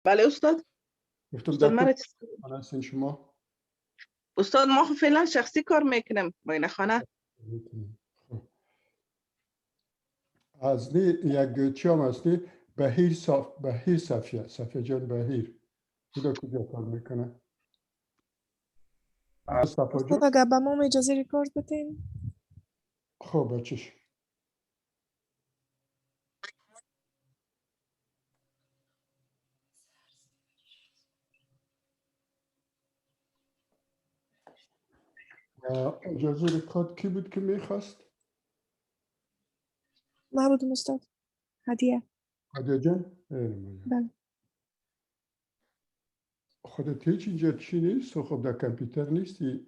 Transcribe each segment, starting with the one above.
بله استاد. گفتم استاد در من خانه هستین شما؟ استاد ما خب فعلا شخصی کار میکنم معاینه خانه. از نی یک چی هم هستی بهیر صفیه جان بهیر بوده کجا کار میکنه؟ صفا جان؟ استاد اگر به ما اجازه ریکورد بدین. خب بچش اجازه ریکورد کی بود که میخواست؟ ما بودم استاد. هدیه. هدیه جان؟ بله. خودت هیچ اینجا چی نیست؟ خب در کامپیوتر نیستی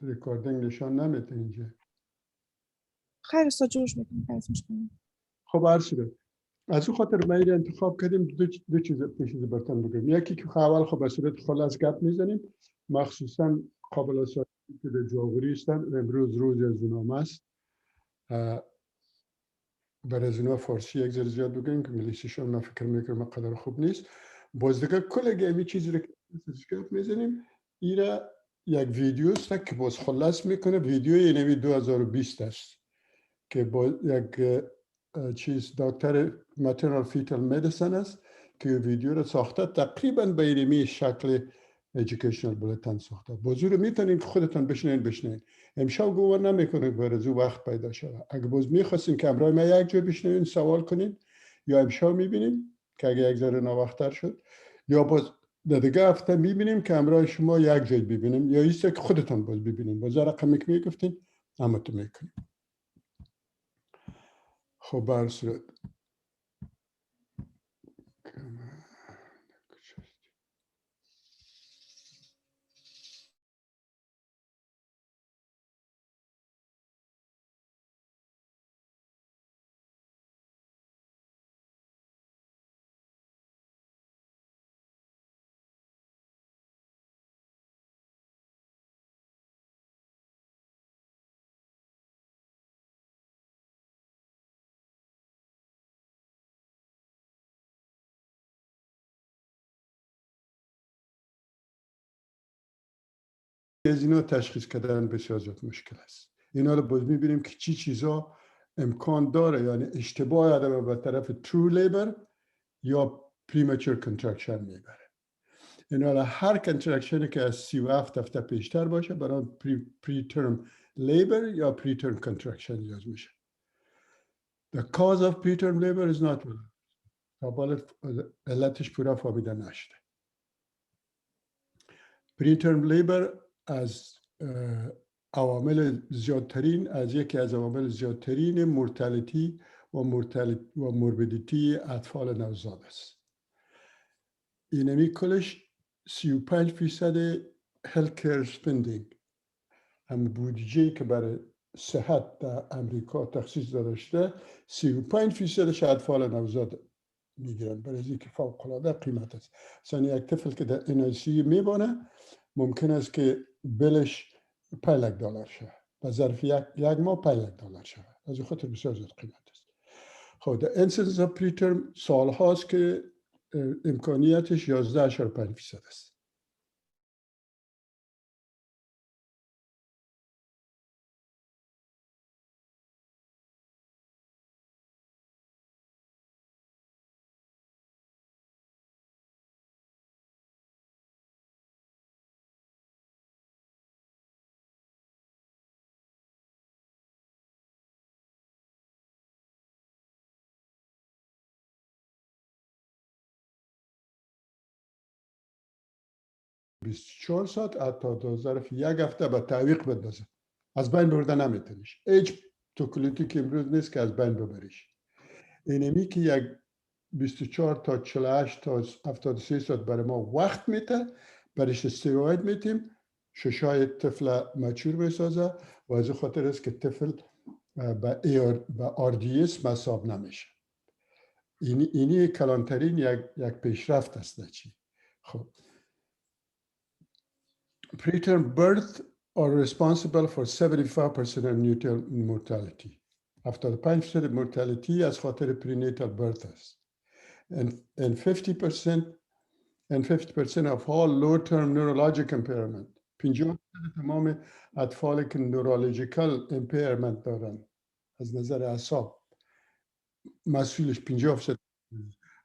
ریکوردینگ نشان نمیده اینجا. خیر استاد جوش میکنم خیلیش کنم. خب هر صورت از اون خاطر ما این انتخاب کردیم دو چیز براتون بگم. یکی که اول خب به صورت خلاص گپ میزنیم، مخصوصا قابل استفاده که در جاوری هستن. امروز روز از اونام است. برای از اونا فارسی یک ذره زیاد بگیم که انگلیسیشون من فکر میکنم قدر خوب نیست. باز دیگه کل گیمی چیزی رو که گپ میزنیم ایرا یک ویدیو است که باز خلاص میکنه. ویدیوی اینوی 2020 است که با یک چیز دکتر ماترنال فیتال مدیسن است که ویدیو رو ساخته، تقریبا به اینمی شکل ایژوکیشنال بولتن ساخته. بازو رو میتونین که خودتان بشنین. امشب گواه نمیکنید برای وقت پیدا شده. اگه باز میخواستین که امرای ما یک جور بشنین سوال کنین، یا امشب میبینیم که اگه یک ذره ناوقتر شد، یا باز در دیگه هفته میبینیم که امرای شما یک جای ببینیم، یا ایسته که خودتان باز ببینیم. باز رقمی که میگفتین اما تو میکنیم. خب بر صورت از اینا تشخیص کردن بسیار زیاد مشکل است. اینا رو باز میبینیم که چی چیزا امکان داره، یعنی اشتباه آدم به طرف true labor یا premature contraction میبره. اینا رو هر کنترکشنی که از 37 هفته پیشتر باشه برای preterm labor یا preterm contraction یاد میشه. The cause of preterm labor is not well. تا علتش پورا فهمیده نشده. preterm labor از عوامل زیادترین، از یکی از عوامل زیادترین مورتالیتی و موربیدیتی اطفال نوزاد است. اینمی کلش 35% health care spending، هم بودجه که برای صحت در امریکا تخصیص داده شده 35% اطفال نوزاد میگیرن، برای از اینکه فوق‌العاده قیمت است. مثلا یک طفل که در NICU میبانه ممکن است که بلش $5,000 شود و ظرف یک ماه $5,000 شود. از این خاطر بسیار زیاد قیمت است. خب در incidence of preterm سال هاست که امکانیتش 11.5% است. چهار ساعت حتی دو ظرف یک هفته به تعویق بندازه، از بین برده نمیتونیش. هیچ توکلیتی که امروز نیست که از بین ببریش. اینمی که یک 24 تا 48 تا 73 ساعت برای ما وقت میته، برش استراحت میتیم، ششای طفل مچور میسازه و از خاطر است که طفل به RDS حساب نمیشه. اینی کلانترین یک پیشرفت است. نچی خب Preterm birth are responsible for 75% of neonatal mortality. 75% mortality از خاطر prenatal birth است. and 50% of all low-term neurologic impairment. 50% تمام اطفالی که neurological impairment دارن از نظر اعصاب مسئولش 50%.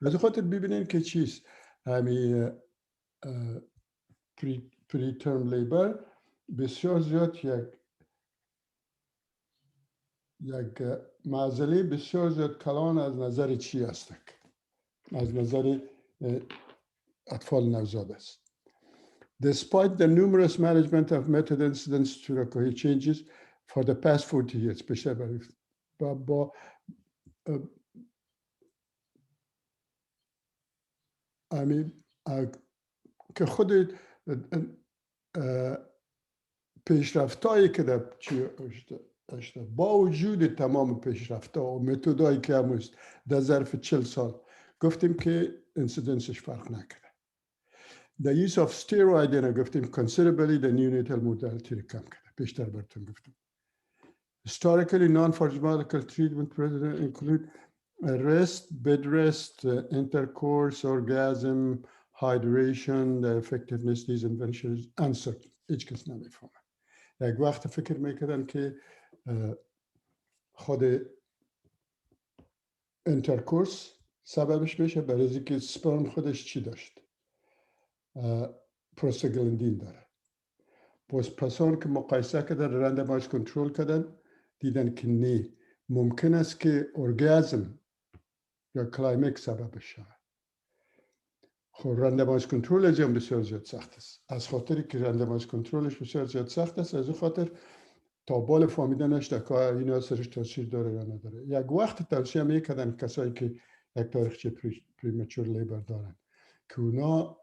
از خاطر ببینین که چیست همین preterm labor بسیار زیاد یک معضله بسیار زیاد کلان از نظر چی است؟ از نظر اطفال نوزاد است. Despite the numerous management of method incidence to recovery changes for the past 40 years, با که خود پیشرفتایی که در با وجود تمام پیشرفت‌ها و متدایی که هست در ظرف 40 سال گفتیم که انسیدنسش فرق نکرده. The use of steroid گفتیم considerably the neonatal mortality رو کم کرده. بیشتر براتون گفتم. Historically non-pharmacological treatment include rest, bed rest, intercourse, orgasm, hydration, the effectiveness these interventions uncertain. هیچ کس نمیفهمه. یک وقت فکر میکردن که خود انترکورس سببش میشه برای اینکه سپرم خودش چی داشت؟ پروستاگلاندین داره. پسان که مقایسه کردن رندمایز کنترل کردن دیدن که نه ممکن است که ارگازم یا کلایمکس سببش شود. خب رندمایز کنترل هم بسیار زیاد سخت است. از خاطری که رندمایز کنترلش بسیار زیاد سخت است از اون خاطر تا بال فهمیدنش که اینا سرش تاثیر داره یا نداره. یک وقت توصیه میکردن کسایی که یک تاریخچه پریمچور لیبر دارن که اونا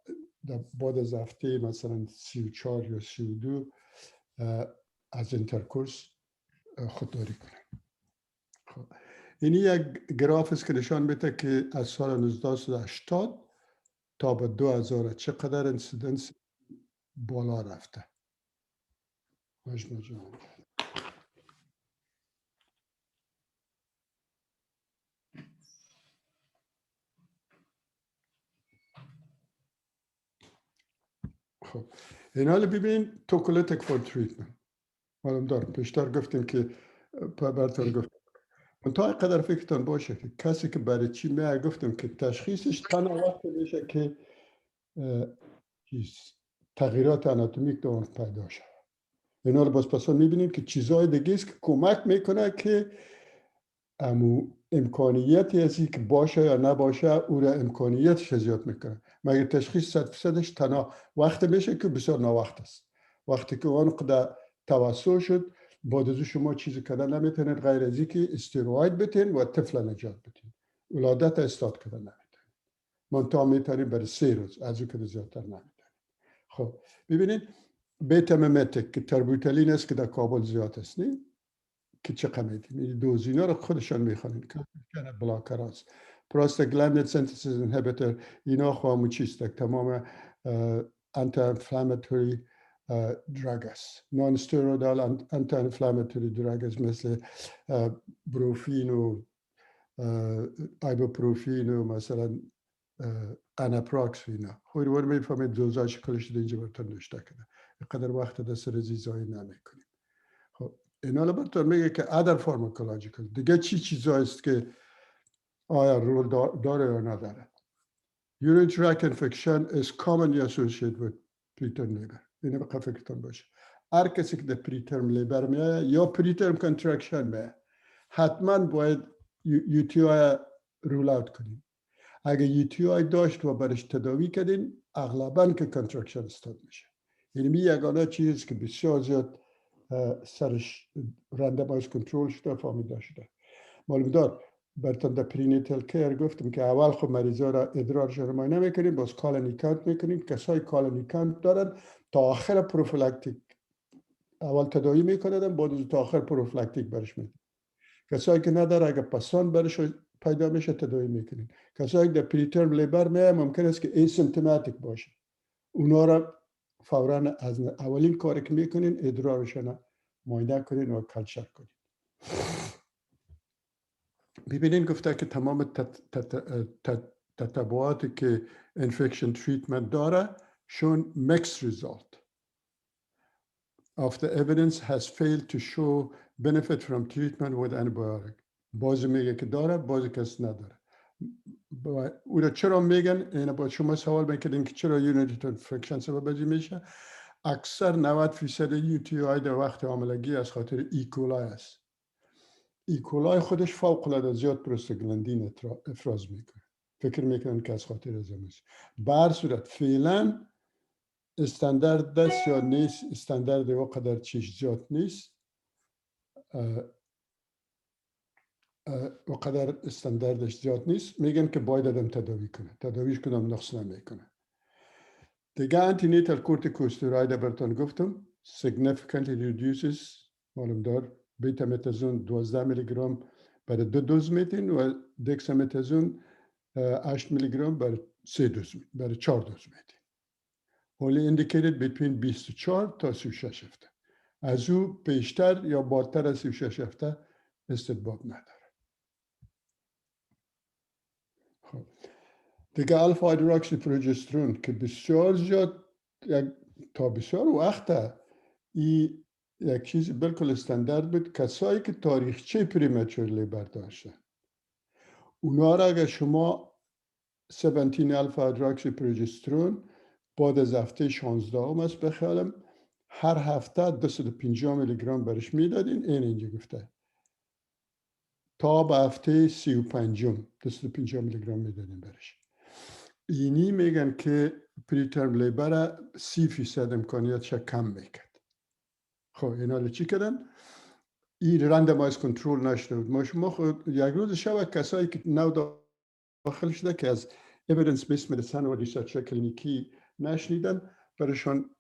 بعد از هفته مثلا 34 یا 32 از انترکورس خودداری کنن. خب این یک گراف است که نشان میده که از سال 1980 تا به 2000 چقدر انسیدنس بالا رفته. خب این حال ببینید توکولتیک فور تریتمنت معلوم دارم پیشتر گفتیم که براتون گفتم تا قدر فکرتان باشه که کسی که برای چی میاد گفتم که تشخیصش تنها وقت میشه که تغییرات آناتومیک در اون پیدا شد. اینا رو باز پس میبینیم که چیزهای دیگه است که کمک میکنه که امکانیتی از که باشه یا نباشه او را امکانیتش زیاد میکنه. مگر تشخیص 100%ش تنها وقت میشه که بسیار ناوقت است. وقتی که اون قدر توسع شد بعد از شما چیزی کردن نمیتونید غیر از اینکه استروئید بتین و طفل نجات بدین. ولادت استارت کردن نمیتونید. منتها میتونید برای 3 روز از اون که زیادتر نمیتونید. خب ببینید بیتا میمتیک که تربوتالین است که در کابل زیاد است نه که چقدر میدیم دوز اینا رو خودشان میخوانید که بلاکر است. پروستاگلاندین سنتسیس اینهیبیتور اینا خواهم چیست تمام انتی انفلاماتوری دراگ است. نان استرویدال انتی انفلاماتوری دراگ است مثل بروفین و ایبوپروفین و مثلا اناپراکس و اینا. خودی وارد میفهمید دوزاش کلش اینجا براتون نوشته کرده. اینقدر وقت دست رزی زایی نمیکنیم. خب اینا رو براتون میگه که ادر فارماکولوژیکال دیگه چی چیزایی است که آیا رول داره یا نداره. Urinary tract infection is commonly associated with preterm labor. اینو به فکرتون باشه. هر کسی که در preterm labor میاد یا preterm contraction میاد حتما باید UTI رول اوت کنیم. اگه UTI داشت و برش تداوی کردین اغلباً که contraction استاد میشه. یعنی یگانه چیزی که بسیار زیاد سرش رندمایز کنترل شده فهمیده شده. معلوم دار براتون در پرینیتال کیر گفتم که اول خب مریضا را ادرارشون ما نمیکنیم باز کالونی کانت میکنیم. کسای کالونی کانت دارن تا آخر پروفیلاکتیک اول تداوی میکنن بعد تا آخر پروفیلاکتیک برش میدن. کسایی که نداره اگه پسان برش پیدا میشه تداوی میکنین. کسایی که در پریترم لیبر میاد ممکن است که ایسیمپتوماتیک باشه. اونا را فوراً از اولین کاری که میکنین ادرارشون معاینه کنین و کلچر کنین. ببینین گفته که تمام تتبعاتی که infection treatment داره شون mixed result. Of the evidence has failed to show benefit from treatment with antibiotic. بعضی میگه که داره، بعضی کس نداره. او را چرا میگن؟ این با شما سوال میکردین که چرا یونیت انفکشن سبب میشه؟ اکثر 90% UTI در وقت حاملگی از خاطر ایکولای است. ایکولای خودش فوق العاده زیاد پروستاگلاندین افراز میکنه. فکر میکنن که از خاطر ازمش. به هر صورت فعلا استاندارد دست یا نیست، استاندارد و قدر چیش زیاد نیست و قدر استانداردش زیاد نیست. میگن که باید آدم تداوی کنه. تداویش کدام نقص نمیکنه. دیگه انتینیتال کورتیکوستروید براتون گفتم significantly reduces معلوم دار بیتا متازون 12 میلی گرم برای 2 دوز میدین و دکسامتازون 8 میلی گرم برای 3 دوز میدین، برای 4 دوز میدین. only indicated between 24 تا 36 هفته. از او بیشتر یا بالاتر از 36 هفته استحباب نداره. خب دیگه الفا هیدروکسی پروژسترون که بسیار زیاد تا بسیار وقته این یک چیز بالکل استاندارد بود. کسایی که تاریخچه پریمچور لیبر داشتن اونا را اگر شما 17 الفا هیدروکسی پروژسترون بعد از هفته 16 است بخیالم هر هفته 250 میلی گرم برش میدادین. این اینجا گفته تا به هفته 35 250 میلی گرم میدادین برش. اینی میگن که پریترم لیبر 30% امکانیتش کم میکرد. خب اینا چی کردن؟ این رندمایز کنترل نشده بود. شما خود یک روز شب کسایی که نو داخل شده که از evidence based medicine و ریسرچ کلینیکی نشنیدن برایشان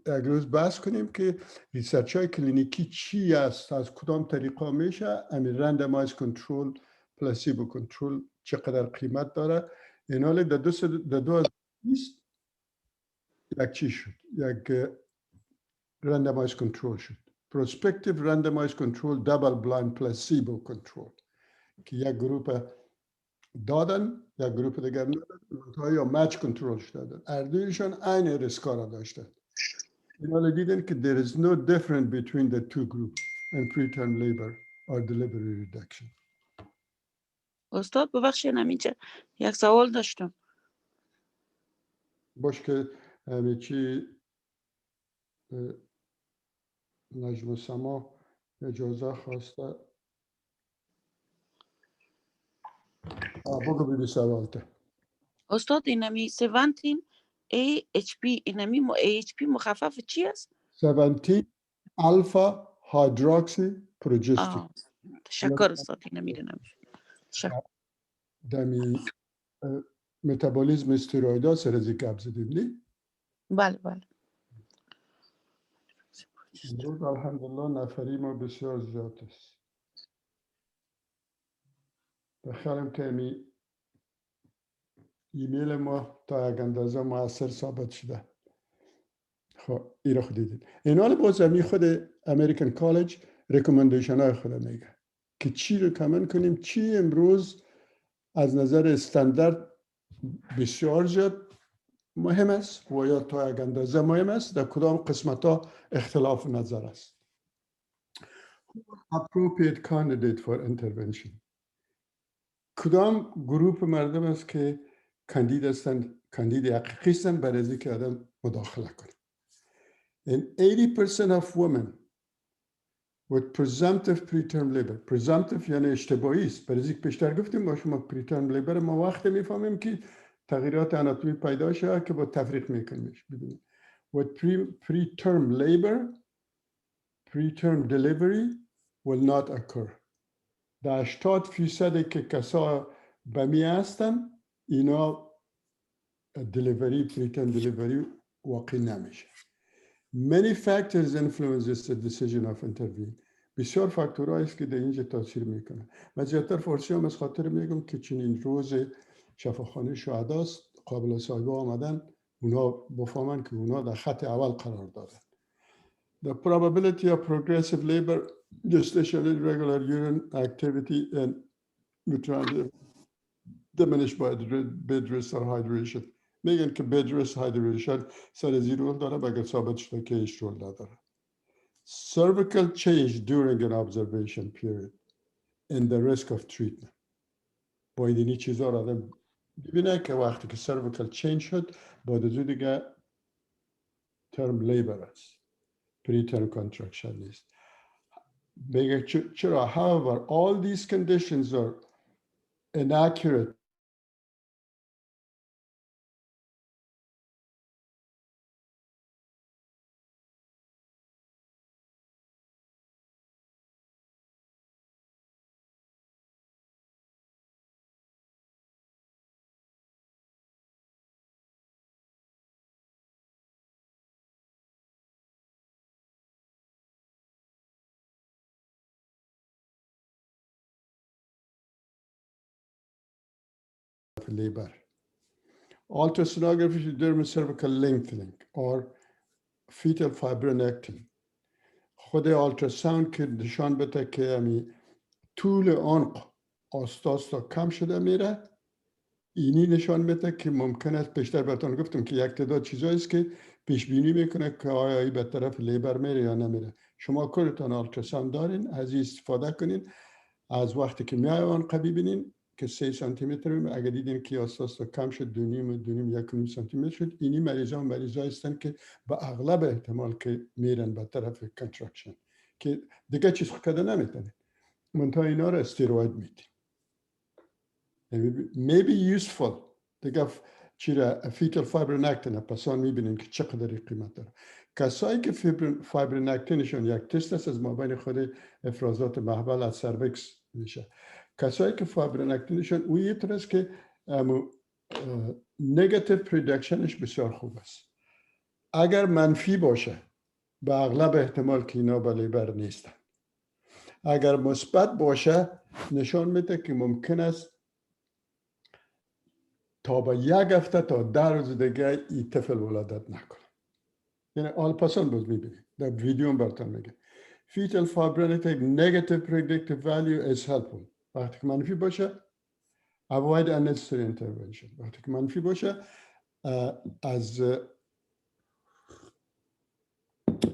یک روز بحث کنیم که ریسرچ های کلینیکی چی است، از کدام طریقه میشه، همین رندمایز کنترل پلاسیبو کنترل چقدر قیمت داره. این حال در 2020 یک چی شد، یک رندمایز کنترل شد، پروسپکتیو رندمایز کنترل دابل بلایند پلاسیبو کنترل که یک گروپ دادن یک گروپ دیگر ندادن یا مچ کنترل شدن. اردویشان عین ریسکا را داشتن. این حال دیدن که there is no difference between the two groups in preterm labor or delivery reduction. استاد ببخشید اینجا یک سوال داشتم. باش که همه چی نجم سما اجازه خواسته. بگو بیدی سوالته. استاد اینمی 17 AHP اینمی AHP مخفف چی است؟ 17 الفا هیدروکسی پروژسترون. تشکر استاد اینمی دونم. دمی متابولیزم استروئیدا سر از گپ زدیم نی؟ بله بله. امروز الحمدلله نفری ما بسیار زیاد است. بخیالم که ایمیل ما تا یک اندازه موثر ثابت شده. خب این را خود دیدید. این حال باز همی خود امریکن کالج ریکومندیشن های خود میگه که چی ریکومند کنیم، چی امروز از نظر استاندارد بسیار زیاد مهم است و یا تا یک اندازه مهم است، در کدام قسمت ها اختلاف نظر است. appropriate candidate for intervention. کدام گروپ مردم است که کاندید هستند، کاندید حقیقی هستند برای از اینکه آدم مداخله کنه. And 80% of women with presumptive preterm labor. presumptive یعنی اشتباهی است. برای از اینکه پیشتر گفتیم با شما preterm labor ما وقتی میفهمیم که تغییرات آناتومی پیدا شده که با تفریق میکنیمش. ببینید with preterm labor preterm delivery will not occur. در 80% که کسا بمی هستن اینا delivery preterm delivery واقع نمیشه. Many factors influence the decision of intervene. بسیار فاکتورهایی است که در اینجا تاثیر میکنه. من زیادتر فارسی هم از خاطر میگم که چنین روز شفاخانه شهداست قابل صاحبه آمدن اونا بفهمن که اونا در خط اول قرار دارن. The probability of progressive labor, gestation, irregular urine activity and diminish by bed rest or hydration. میگن که bed rest hydration سر زیر رول داره مگر ثابت شده که هیچ رول نداره. Cervical change during an observation period and the risk of treatment. باید این چیزا رو آدم ببینه که وقتی که cervical change شد باید از دیگه term labor است. Preterm contraction نیست. میگه چرا؟ However, all these conditions are inaccurate labor. Ultrasonography should determine cervical lengthening or fetal fibronectin. خود ultrasound که نشان بده که طول عنق آستا کم شده میره، اینی نشان بده که ممکن است بیشتر بهتون گفتم که یک تعداد چیزایی است که پیش بینی میکنه که آیا این به طرف لیبر میره یا نمیره. شما کلتان ultrasound دارین، از این استفاده کنین. از وقتی که میای عنق ببینین که 3 سانتی متر، اگر دیدین که اساس کم شد 2.5 سانتی متر شد، اینی مریضایی هستن که با اغلب احتمال که میرن به طرف کانتراکشن که دیگه چیز کده نمیتونه. منتها اینا رو استیروید میدین. may be useful. دیگه چیره فیتال فایبرونکتین پسان میبینین که چقدر قیمت داره. کسایی که فایبرونکتینشون یک تست است از مابین خود افرازات محول از سرویکس میشه. کسایی که فایبرونکتینشون او یه طور است که نگاتیو پردکشنش بسیار خوب است. اگر منفی باشه به اغلب احتمال که اینا به لیبر نیستن. اگر مثبت باشه نشان میده که ممکن است تا با 1 هفته تا 10 روز دیگه این طفل ولادت نکنه. یعنی آلپاسان باز میبینید در ویدیو براتون میگه fetal fibronectin negative predictive value is helpful. وقتی که منفی باشه avoid unnecessary intervention. وقتی که منفی باشه از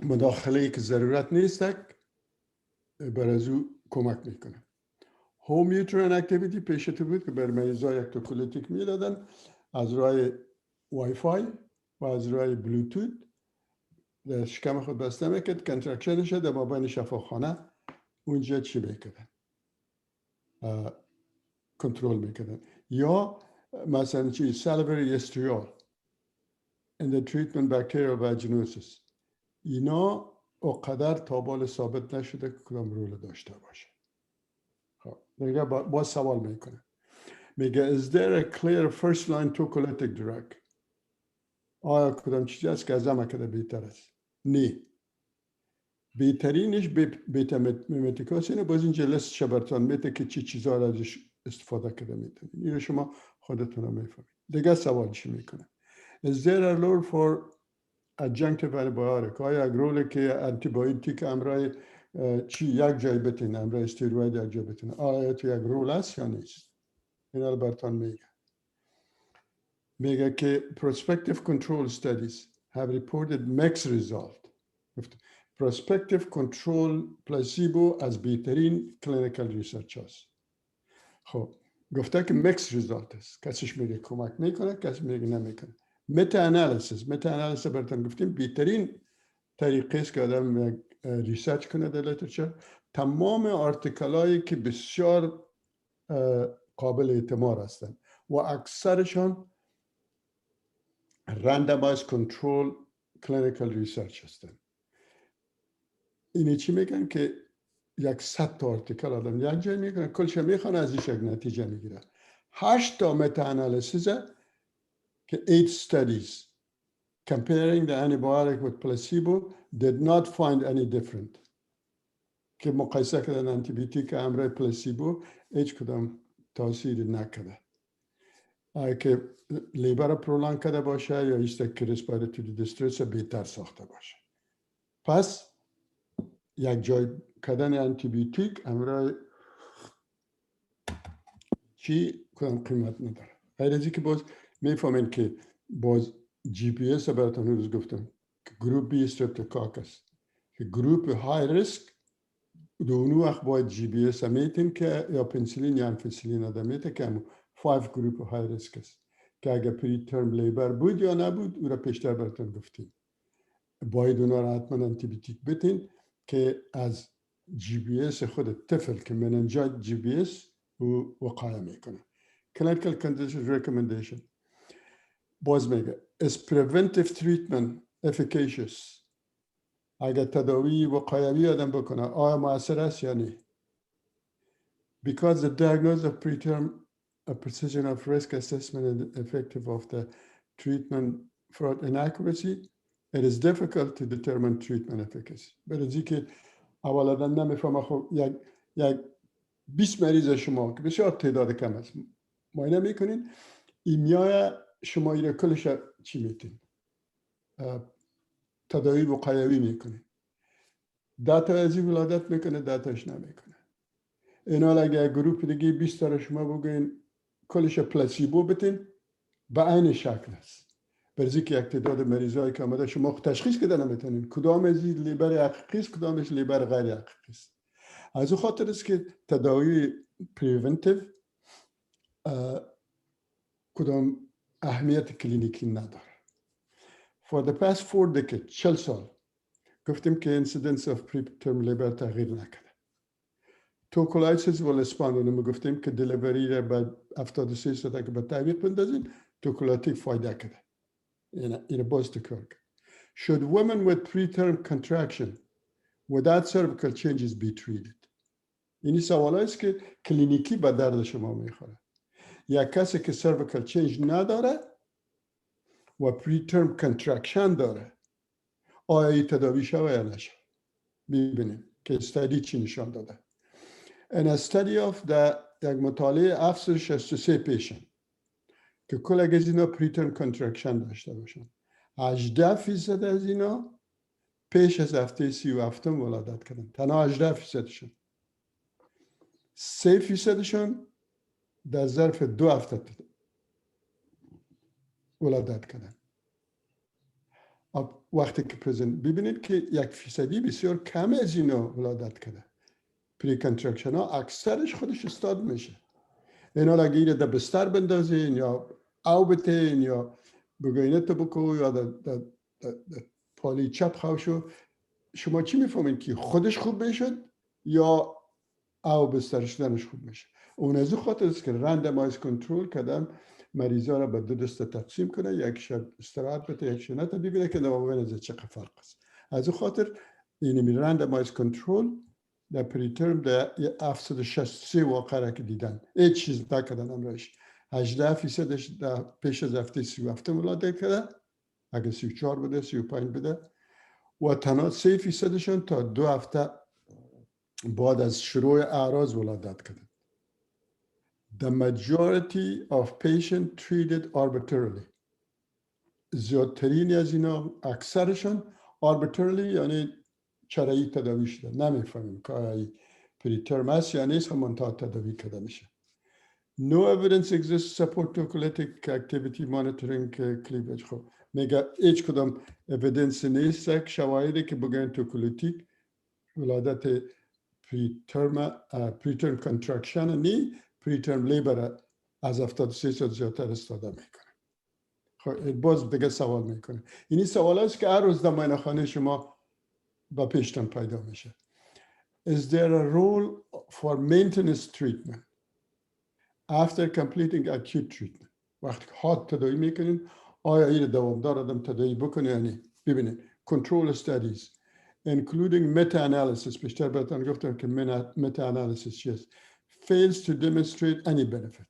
مداخله که ضرورت نیست بر از او کمک میکنه. هوم یوتراین اکتیویتی پیشتو بود که بر مریضا یک توکولیتیک میدادن از راه وای فای و از راه بلوتوت در شکم خود بسته میکرد، کنترکشن شد در مابین شفاخانه اونجا چی میکردن؟ کنترل میکردن. یا مثلا چی salivary estriol in the treatment bacterial vaginosis. اینا اقدر تابال ثابت نشده که کدام رول داشته باشه. میگه با سوال میکنه. میگه is there a clear first line tocolytic drug؟ آیا کدام چیزی است که از همه کده بهتر است؟ نه. بهترینش بیتا میمتیکاسینه. باز اینجا لست شبرتان میده که چی چیزها را ازش استفاده کرده میتونید. این رو شما خودتون رو میفهمید. دیگه سوالش میکنه. Is there a role for adjunctive antibiotic؟ آیا یک رولی که انتیبیوتیک امرای چی یک جای بتینه، امرای استیروید یک جای بتینه، آیا تو یک رول است یا نیست؟ این رو براتون میگه. میگه که prospective control studies have reported mixed result. prospective control placebo از بهترین clinical research هست. خب گفته که mixed result است. کسیش میگه کمک میکنه، کسی میگه نمیکنه. متا انالیسیس براتون گفتیم بهترین طریقه است که آدم ریسرچ کنه در لیترچر. تمام آرتیکلایی که بسیار قابل اعتماد هستند و اکثرشان randomized control clinical research هستند. اینی چی میگن که 100 تا آرتیکل آدم یک جای میکنه، کلش میخوانه ازش یک نتیجه میگیره. 8 تا متا انالیسیس که 8 studies comparing the antibiotic with placebo did not find any different. که مقایسه کردن انتیبیوتیک امرای پلاسیبو هیچ کدام تاثیر نکرده. که لیبر پرولان کرده باشه یا ایست که ریسپیراتوری دیسترس بهتر ساخته باشه. پس یک جای کردن انتیبیوتیک امرای چی کدام قیمت نداره. غیر از اینکه باز میفهمین که باز جی پی اس براتون روز گفتم که گروپ بی استرپتوکاک است که گروپ های ریسک دونو وقت باید جی بی اس میتین که یا پنسیلین یا انفیسیلین آدمیته که همون 5 گروپ های ریسک است که اگر پری ترم لیبر بود یا نبود او را پیشتر براتون گفتیم. باید اونا را حتما انتیبیوتیک بتین که از جی بی اس خود طفل که مننجایت جی بی اس او وقایه میکنه. Clinical condition recommendation باز میگه is preventive treatment efficacious؟ اگر تداوی وقایوی آدم بکنه آیا مؤثر است یا نه؟ Because the diagnosis of preterm a precision of risk assessment and effective of the treatment fraud inaccuracy, it is difficult to determine treatment efficacy. برای که اول آدم نمیفهمه خب یک 20 مریض شما که بسیار تعداد کم است معاینه میکنین ایمیای شما ایره کلش چی میتین؟ تداوی وقایوی میکنین. داتا از این ولادت میکنه داتاش نمیکنه. اینا اگه گروپ دیگه 20 تا شما بگین کلش پلاسیبو بتین به عین شکل است. برای که یک تعداد مریضایی که آمده شما تشخیص که نمیتونین کدام از این لیبر حقیقی است کدامش لیبر غیر حقیقی است. از اون خاطر است که تداوی پریونتیو کدام اهمیت کلینیکی نداره. For the past 4 decades 40 سال گفتیم که incidence of preterm labor تغییر نکرده. توکولایسیس و اسپاندول گفتیم که دلیوری را بعد 73% که به تعویق بندازین توکولاتیک فایده کرده. این باز تکرار کرد. Should women with preterm contraction without cervical changes be treated؟ اینی سوال است که کلینیکی به درد شما میخوره. یا کسی که cervical change نداره و preterm contraction داره آیا این تداوی شوه یا نشه؟ ببینیم که استادی چی نشان داده. In a study of یک مطالعه 763 پیشنت که کل از اینا preterm contraction داشته باشن 18% از اینا پیش از هفته 37 ولادت کردن. تنها 18%شون 3%شون در ظرف 2 هفته ولادت کردن. وقتی که پرزنت ببینید که 1% بسیار کم از اینا ولادت کرده. پری کنترکشن ها اکثرش خودش استاد میشه. اینا اگه ایره در بستر بندازین یا او بتین یا بگوینه تو بکو یا در پالی چپ خوشو شما چی میفهمین که خودش خوب میشد یا او بستر شدنش خوب میشه. اون از اون خاطر است که رندمایز کنترل کردن مریضا را به 2 دسته تقسیم کنه، یک شب استراحت بده یک شب نه تا ببینه که نوابین از چه فرق است. از اون خاطر این رندمایز کنترل در پریترم در 763 واقعه که دیدن هیچ چیز نکردن امروز 18%ش در پیش از هفته 37 ولادت کرده اگه 34 بده 35 بده و تنها 3%شون تا 2 هفته بعد از شروع اعراض ولادت کرده. The majority of patients treated arbitrarily. زیادترین از اینا اکثرشون arbitrarily یعنی چرایی تداوی شده. نمیفهمیم که آیا پریترم است یا نیست منتها تداوی کرده میشه. No evidence exists support tocolytic activity monitoring cleavage. خب میگه هیچ کدام evidence نیست که شواهدی که بگن توکولیتیک ولادت preterm contraction نی preterm labor از 73 زیادتر استفاده میکنه. خب باز دیگه سوال میکنه. اینی سوال است که هر روز در معاینه‌خانه شما با پیشتن پیدا میشه. Is there a role for maintenance treatment after completing acute treatment؟ وقتی حاد تداوی میکنین آیا این دوامدار آدم تداوی بکنه یا نه؟ ببینید control studies including meta-analysis بیشتر بهتون گفتم که meta-analysis چیست fails to demonstrate any benefit.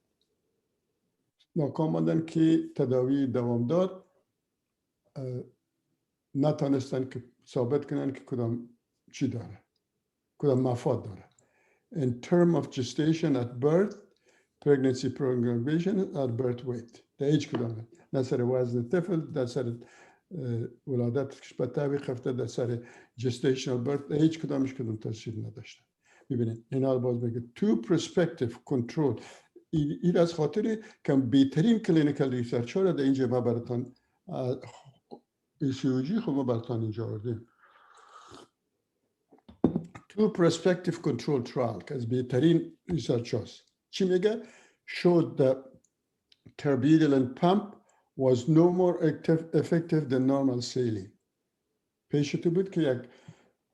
ناکام ماندن که تداوی دوامدار نتانستن که ثابت کنن که کدام چی داره کدام مفاد داره. In term of gestation at birth, pregnancy prolongation or birth weight. در هیچ کدام نه سر وزن طفل در سر ولادتش به تعویق رفته در سر gestational birth در هیچ کدامش کدام تاثیر نداشته. ببینید اینا باز میگه two prospective control این از خاطر که بهترین کلینیکال ریسرچ ها را در اینجا ما براتان ECOG خب ما براتان اینجا آوردیم. Two prospective control trial که از بهترین ریسرچ هاست. چی میگه؟ Showed the turbulent pump was no more effective than normal saline. پیشتو بود که یک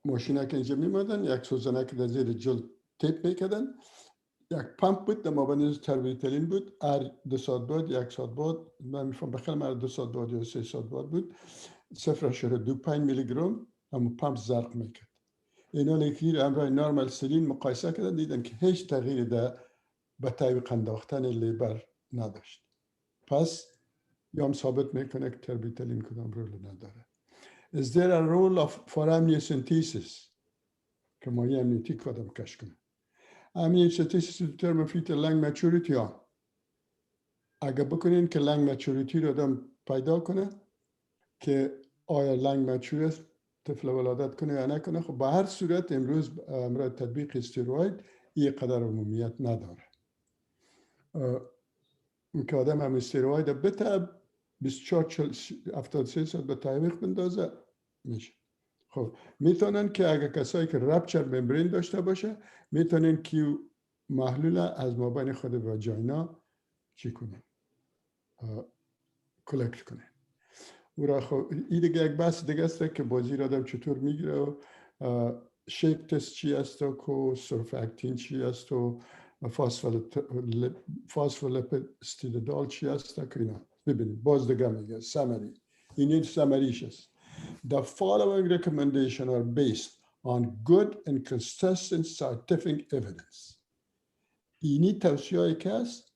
ماشینه که اینجا میمدن، یک سوزنه که در زیر جلد تیپ میکردن، یک پمپ بود در مابین تربیتالین بود، هر 2 ساعت بعد 1 ساعت بعد من میفهم بخیر من 2 ساعت بعد یا 3 ساعت بعد بود 0.25 میلی گرم اما پمپ زرق میکرد. اینا لیکیر امرای نورمال سلین مقایسه کردن دیدن که هیچ تغییری در به طریق انداختن لیبر نداشت. پس یام ثابت میکنه که تربیتالین کدام رول نداره. Is there a role of for amniocentesis که مایه امنیتی کدام کش کنه؟ Amniocentesis determine fetal lung maturity ها. اگر بکنین که lung maturity رو آدم پیدا کنه که آیا lung mature است طفل ولادت کنه یا نکنه، خب به هر صورت امروز امروز تطبیق استروید این قدر عمومیت نداره. که آدم هم استروید بته 24-73 ساعت به تعویق بندازه میشه. خب میتونن که اگر کسایی که رپچر ممبرین داشته باشه میتونن که محلول از مابین خود واژینا چی کنن؟ کلکت کنن. او را خب این دیگه یک بحث دیگه است که بازی را آدم چطور میگیره و شیپ تست چی است و سرفاکتین چی است و فاسفولیپید استیرادال چی است که اینا ببینید باز دیگه میگه سمری این سمریش است. The following recommendations are based on good and consistent scientific evidence. اینی توصیه‌ای که است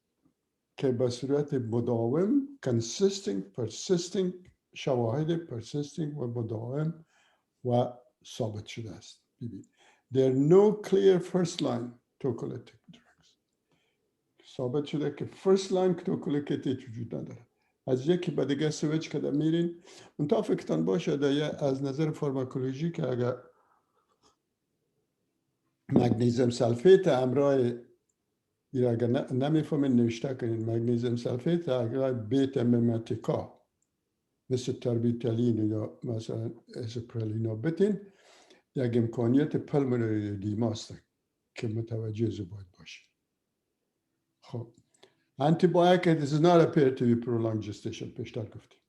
که به صورت مداوم persisting شواهد persisting و مداوم و ثابت شده است. There are no clear first line tocolytic drugs. ثابت شده که first line tocolytic وجود نداره. از یکی به دیگه سویچ کده میرین. منتها فکرتان باشه از نظر فارماکولوژی که اگر مگنیزیم سلفیت همراه این اگر نمیفهمین نوشته کنین مگنیزیم سلفیت اگر بیتا میمتیکا مثل تربیتالین یا مثلا اسپرلینا بتین یک امکانیت پلمونری ادیما است که متوجه باید باشین. خب antibiotic does not appear to be prolonged gestation پیشتر گفتیم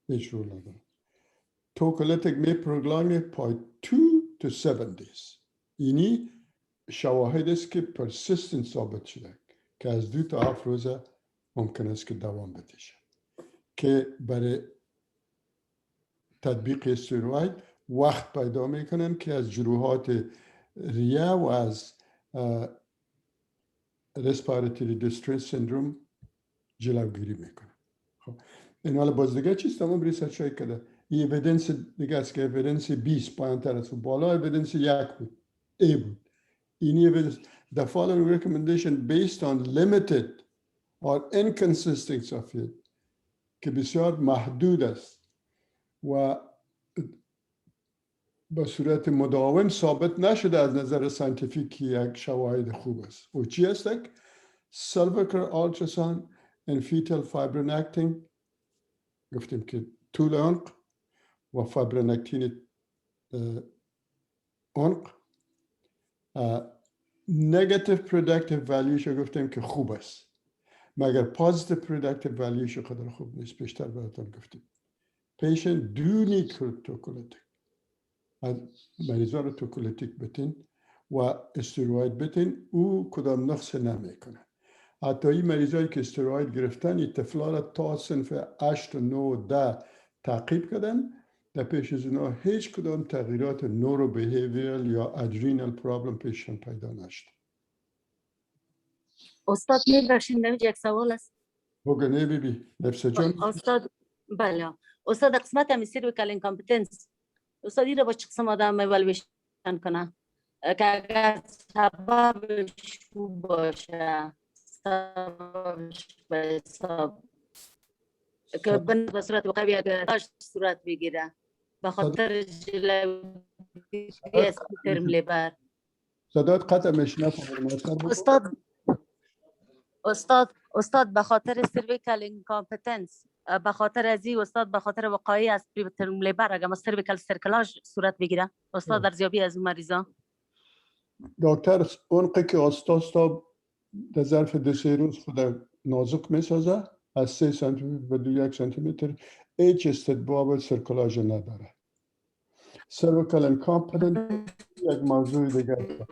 هیچ رول نداره. توکولیتیک می پروگلانگ پای 2 to 7 days. اینی شواهد است که persistent ثابت شده که از 2 تا 7 روز ممکن است که دوام بکشه که برای تطبیق استروید وقت پیدا میکنن که از جروحات ریه و از respiratory distress syndrome جلوگیری میکنه. خب این حالا باز دیگه چیست؟ تمام ریسرچ های کرده. این اویدنس دیگه است که اویدنس 20 پایین تر است و بالا اویدنس 1 بود. A بود. این اویدنس the following recommendation based on limited or inconsistent of it که بسیار محدود است و به صورت مداوم ثابت نشده از نظر ساینتیفیک یک شواهد خوب است. و چی است؟ Cervical Ultrasound and Fetal Fibronectin گفتیم که طول عنق و فایبرونکتین عنق Negative Predictive Value شو گفتیم که خوب است مگر Positive Predictive Value شو قدر خوب نیست. پیشتر براتون گفتیم Patient do need tocolytic. مریضان رو توکولیتیک بتین و استروید بتین او کدام نقص نمیکنه. حتی این مریضایی که استروید گرفتن این طفلا را تا صنف 8 و 9 و 10 تعقیب کردن در پیش از اونا هیچ کدام تغییرات نورو بیهیویرال یا ادرینال پرابلم پیششون پیدا نشد. استاد میبخشید یک سوال است. بگو بی نفسه جان. استاد بله استاد قسمت هم سیرویکال اینکامپتنس استاد این رو با چه قسم آدم ایوالویشن کنه که اگر سببش خوب باشه سببش به حساب که به صورت وقوی اگر صورت بگیره به خاطر جلوی پرترم لیبر. صدات قطع میشنه. استاد استاد به خاطر سرویکال اینکامپتنس، به خاطر ازی استاد به خاطر وقایع از پریترم لیبر اگر ما سرویکال سرکلاژ صورت بگیره استاد ارزیابی از مریضا. دکتر اون که استاد در ظرف 2-3 روز خود نازک میسازه از 3 سانتی متر به 1 سانتی متر هیچ استدباب سرکلاژ نداره. سرویکال اینکامپتنس یک موضوع دیگه است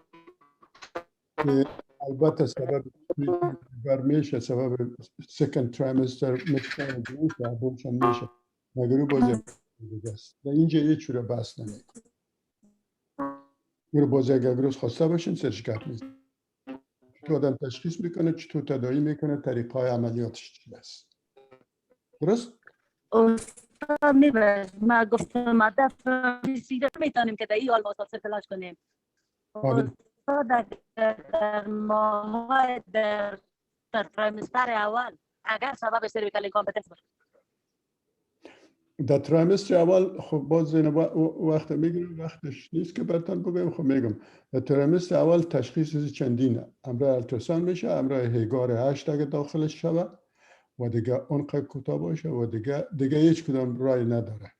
که البته سبب میشه، سبب سکند ترایمستر میشه میشه مگر باز دیگه است. در اینجا هیچ جور بحث نمیکنه. رو باز اگر روز خواسته باشین سرشکت میزن. تو آدم تشخیص میکنه، چطور تداوی میکنه، طریقه های عملیاتش چی است. درست؟ استاد میبرد ما گفتم ما دفعه میتونیم که در این حال واسه سرکلاژ کنیم. استاد در ماه در ترایمستر اول اگر سبب سرویکال اینکامپتنس باشه، در ترایمستر اول خب باز وقت میگیرم، وقتش نیست که براتون بگم. خب میگم در ترایمستر اول تشخیص چندینه، همراه التراساوند میشه، همراه هیگار 8 اگه داخلش شود و دیگه اونقدر کوتاه باشه و دیگه هیچ کدام رای نداره.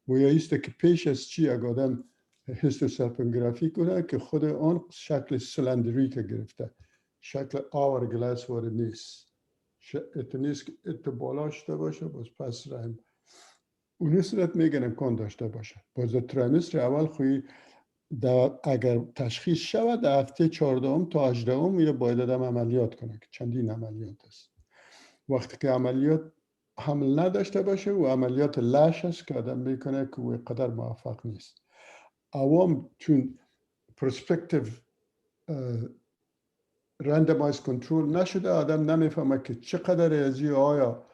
و یا ایسته که پیش از چی اگه آدم هیستوسلپنگرافی کنه که خود اون شکل سلندری که گرفته، شکل آور گلاس وارد نیست، نیست که ات بالاش داشته باشه، باز پس رحم اون صورت میگن امکان داشته باشه. باز در ترایمستر اول خوی اگر تشخیص شود در هفته 14 تا 18 میره باید آدم عملیات کنه که چندین عملیات است. وقتی که عملیات حمل نداشته باشه و عملیات لش است که آدم میکنه که او قدر موفق نیست. عوام چون پرسپکتیو رندمایز کنترل نشده، آدم نمیفهمه که چقدر ازی آیا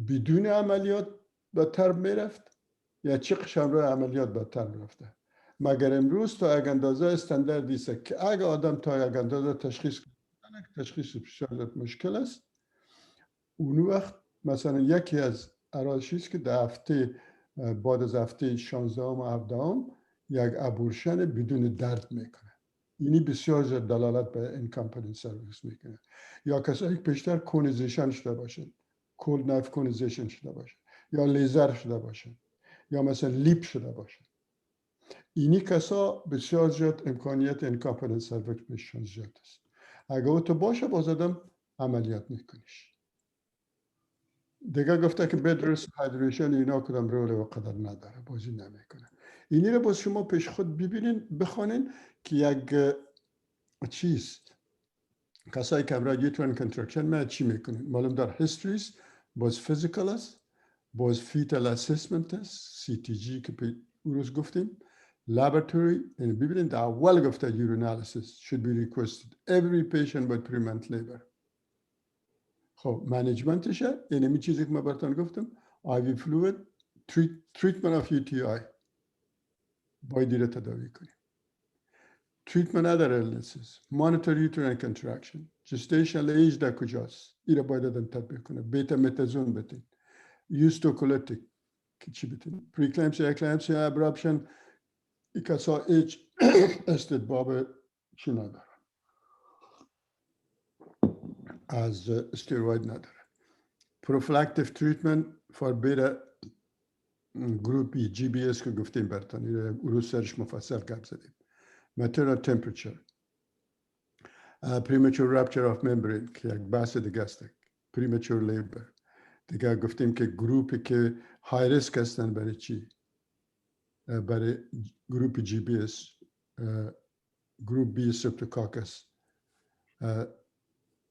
بدون عملیات بدتر میرفت یا چه قشم روی عملیات بدتر میرفته. مگر امروز تا یک اندازه استانداردی است که اگه آدم تا یک اندازه تشخیص کنه، تشخیص بسیار مشکل است. اون وقت مثلا یکی از اراشیست که در هفته بعد از هفته 16 و 17 یک ابورشن بدون درد میکنه. اینی بسیار زیاد دلالت به اینکامپتنس سرویس میکنه. یا کسایی که بیشتر کونیزیشن شده باشن، کولد نایف کونیزیشن شده باشن، یا لیزر شده باشن، یا مثلا لیپ شده باشن. اینی کسا بسیار زیاد امکانیت اینکامپتنس سرویس بهشون زیاد است. اگه او تو باشه باز آدم عملیات میکنیش. دیگه گفته که بد ریسک هایدریشن اینا کدام رول و قدر نداره، بازی نمیکنه. اینی رو باز شما پیش خود ببینین، بخوانین که یک چیز کسایی که امرای یوترین کنترکشن ما چی میکنین. معلوم دار هیستوریز، باز فیزیکال است، باز فیتال اسسمنت است، CTG که روز گفتیم، لابراتوری. یعنی ببینین در اول گفته urinalysis should be requested every patient with premenstrual labor. خب منیجمنتشه یعنی می چیزی که من براتون گفتم، IV fluid, treatment of UTI باید دیره تداوی کنیم. treatment other illnesses, monitor uterine contraction, gestational age در کجاست، ایره باید آدم تطبیق کنه. بیتا متازون بتین، یوستوکولیتیک که چی بتین، پریکلامسیا، اکلامسیا، ابرابشن، ایکاسا ایج استدباب چی نداره، از استیروید نداره. prophylactic treatment for beta group B, GBS که گفتیم براتون، رو سرش مفصل گپ زدیم. maternal temperature, premature rupture of membrane که یک بحث دیگه است. premature labor دیگه گفتیم که گروپی که های ریسک هستن برای چی؟ برای گروپ GBS، گروپ B سپتوکاکس.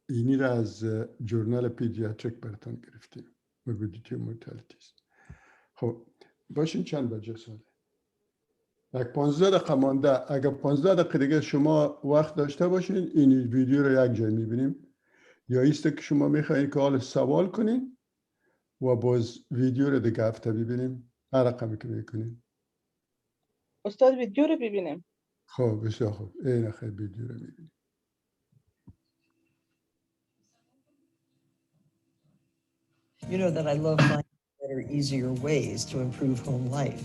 اینی را از جورنال پیدیاتریک براتون گرفتیم، morbidity و mortalities. خب باشین چند بجه ساله؟ یک 15 دقیقه مانده. اگر 15 دقیقه دیگه شما وقت داشته باشین این ویدیو رو یک جای میبینیم، یا ایسته که شما میخواین که حال سوال کنین و باز ویدیو رو دیگه هفته ببینیم، هر رقمی که میکنین. استاد ویدیو رو ببینیم. خب بسیار خوب، این خیلی ویدیو رو میبینیم. You know that I love finding better, easier ways to improve home life.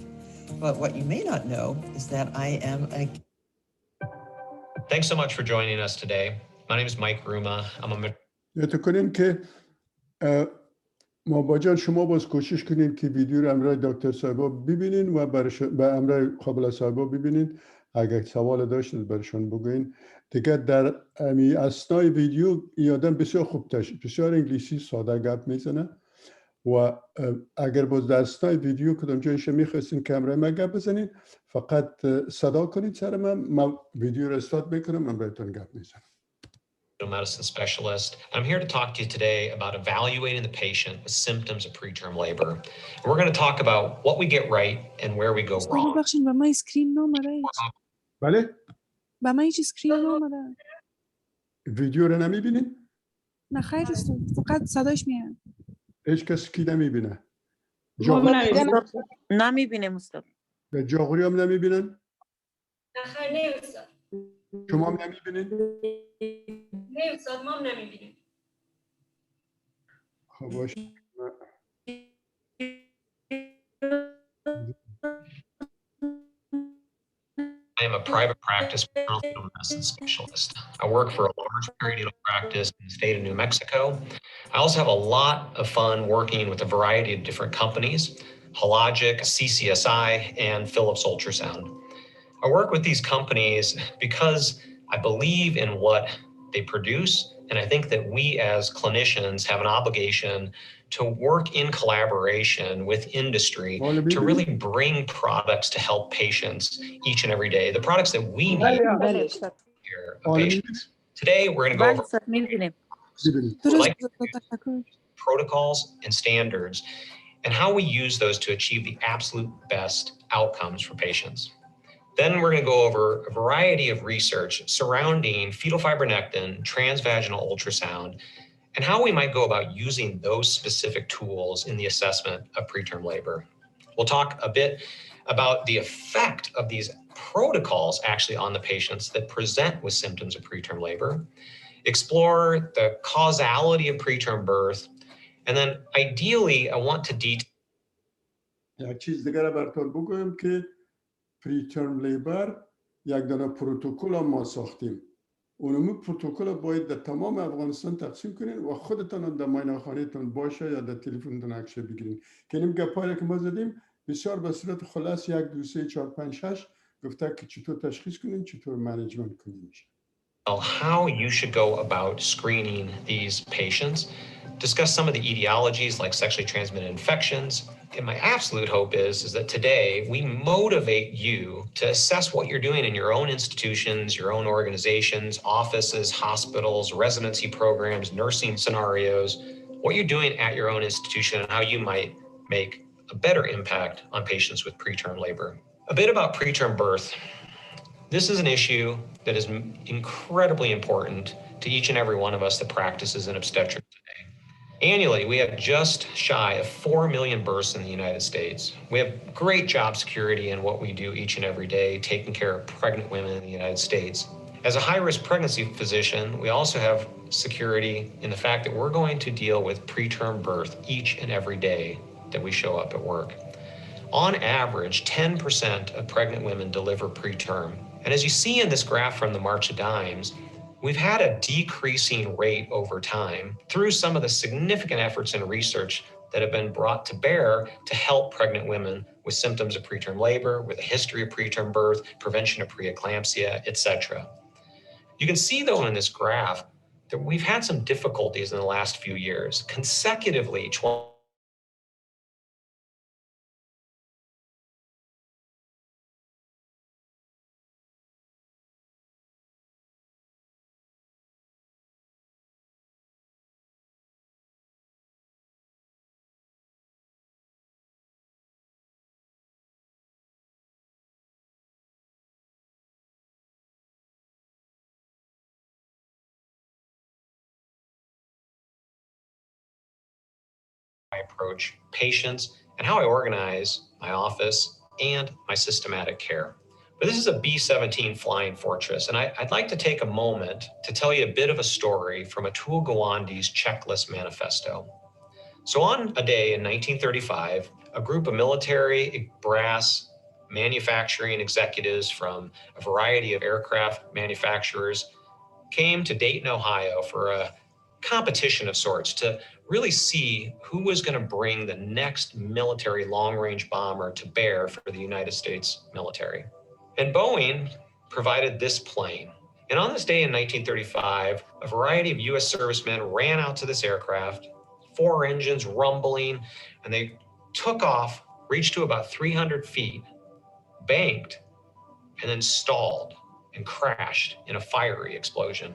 But what you may not know is that I am a... Thanks so much for joining us today. My name is Mike Ruma. I'm a کنین که مابا جان شما باز کوشش کنین که ویدیو رو امرای دکتر صاحبا ببینین و به امرای قابل صاحبا ببینین. اگر سوال داشتید برشون بگوین. دیگه در امی اثنای ویدیو یادم بسیار خوب بسیار انگلیسی ساده گپ میزنه و اگر باز در اثنای ویدیو کدام جایش میخواستین که امرای ما گپ بزنین فقط صدا کنید سر من ویدیو رو استارت میکنم من بهتون گپ میزنم. Medicine specialist. I'm here to talk to you today about evaluating the patient with symptoms of preterm labor. And we're going to talk about what we get right and where we go wrong. ببخشید به من اسکرین نامده هیچ. بله؟ به من هیچ اسکرین نامده. ویدیو رو نمیبینین؟ نه خیر استاد فقط صداش میاد. هیچ کس کی نمیبینه؟ نمیبینه استاد. به جاغوری هم نمیبینن؟ نه خیر نه استاد. شما هم نمیبینین؟ نه استاد ما هم نمیبینیم. خب باشه. I am a private practice fetal medicine specialist. I work for a large perinatal practice in the state of New Mexico. I also have a lot of fun working with a variety of different companies, Hologic, CCSI, and Philips Ultrasound. I work with these companies because I believe in what they produce, and I think that we as clinicians have an obligation to work in collaboration with industry to really bring products to help patients each and every day, the products that we need here of patients. Today, we're going to go over protocols and standards and how we use those to achieve the absolute best outcomes for patients. Then we're going to go over a variety of research surrounding fetal fibronectin, transvaginal ultrasound, and how we might go about using those specific tools in the assessment of preterm labor. We'll talk a bit about the effect of these protocols actually on the patients that present with symptoms of preterm labor, explore the causality of preterm birth, and then ideally I want to detail یک چیز دیگر براتون بگویم که پریترم لیبر یک دانه پروتکل ما ساختیم. اونمو پروتکل باید در تمام افغانستان تقسیم کنین و خودتان در ماینه خانهتون باشه یا در تلفنتون عکس بگیرین. که این گپایی که ما زدیم بسیار به صورت خلاص 1 2 3 4 5 6 گفته که چطور تشخیص کنین چطور منیجمنت کنین. How you should go about screening these patients, discuss some of the etiologies like sexually transmitted infections. And my absolute hope is that today we motivate you to assess what you're doing in your own institutions, your own organizations, offices, hospitals, residency programs, nursing scenarios, what you're doing at your own institution and how you might make a better impact on patients with preterm labor. A bit about preterm birth. This is an issue that is incredibly important to each and every one of us that practices in obstetrics today. Annually, we have just shy of 4 million births in the United States. We have great job security in what we do each and every day, taking care of pregnant women in the United States. As a high-risk pregnancy physician, we also have security in the fact that we're going to deal with preterm birth each and every day that we show up at work. On average, 10% of pregnant women deliver preterm. And as you see in this graph from the March of Dimes, we've had a decreasing rate over time through some of the significant efforts and research that have been brought to bear to help pregnant women with symptoms of preterm labor, with a history of preterm birth, prevention of preeclampsia, etc. You can see though in this graph that we've had some difficulties in the last few years. Consecutively, I approach patients and how I organize my office and my systematic care. But this is a B-17 flying fortress, and I'd like to take a moment to tell you a bit of a story from Atul Gawande's checklist manifesto. So on a day in 1935, a group of military, brass, manufacturing executives from a variety of aircraft manufacturers came to Dayton, Ohio for a competition of sorts to really see who was going to bring the next military long-range bomber to bear for the United States military. And Boeing provided this plane. And on this day in 1935, a variety of U.S. servicemen ran out to this aircraft, 4 engines rumbling, and they took off, reached to about 300 feet, banked, and then stalled and crashed in a fiery explosion.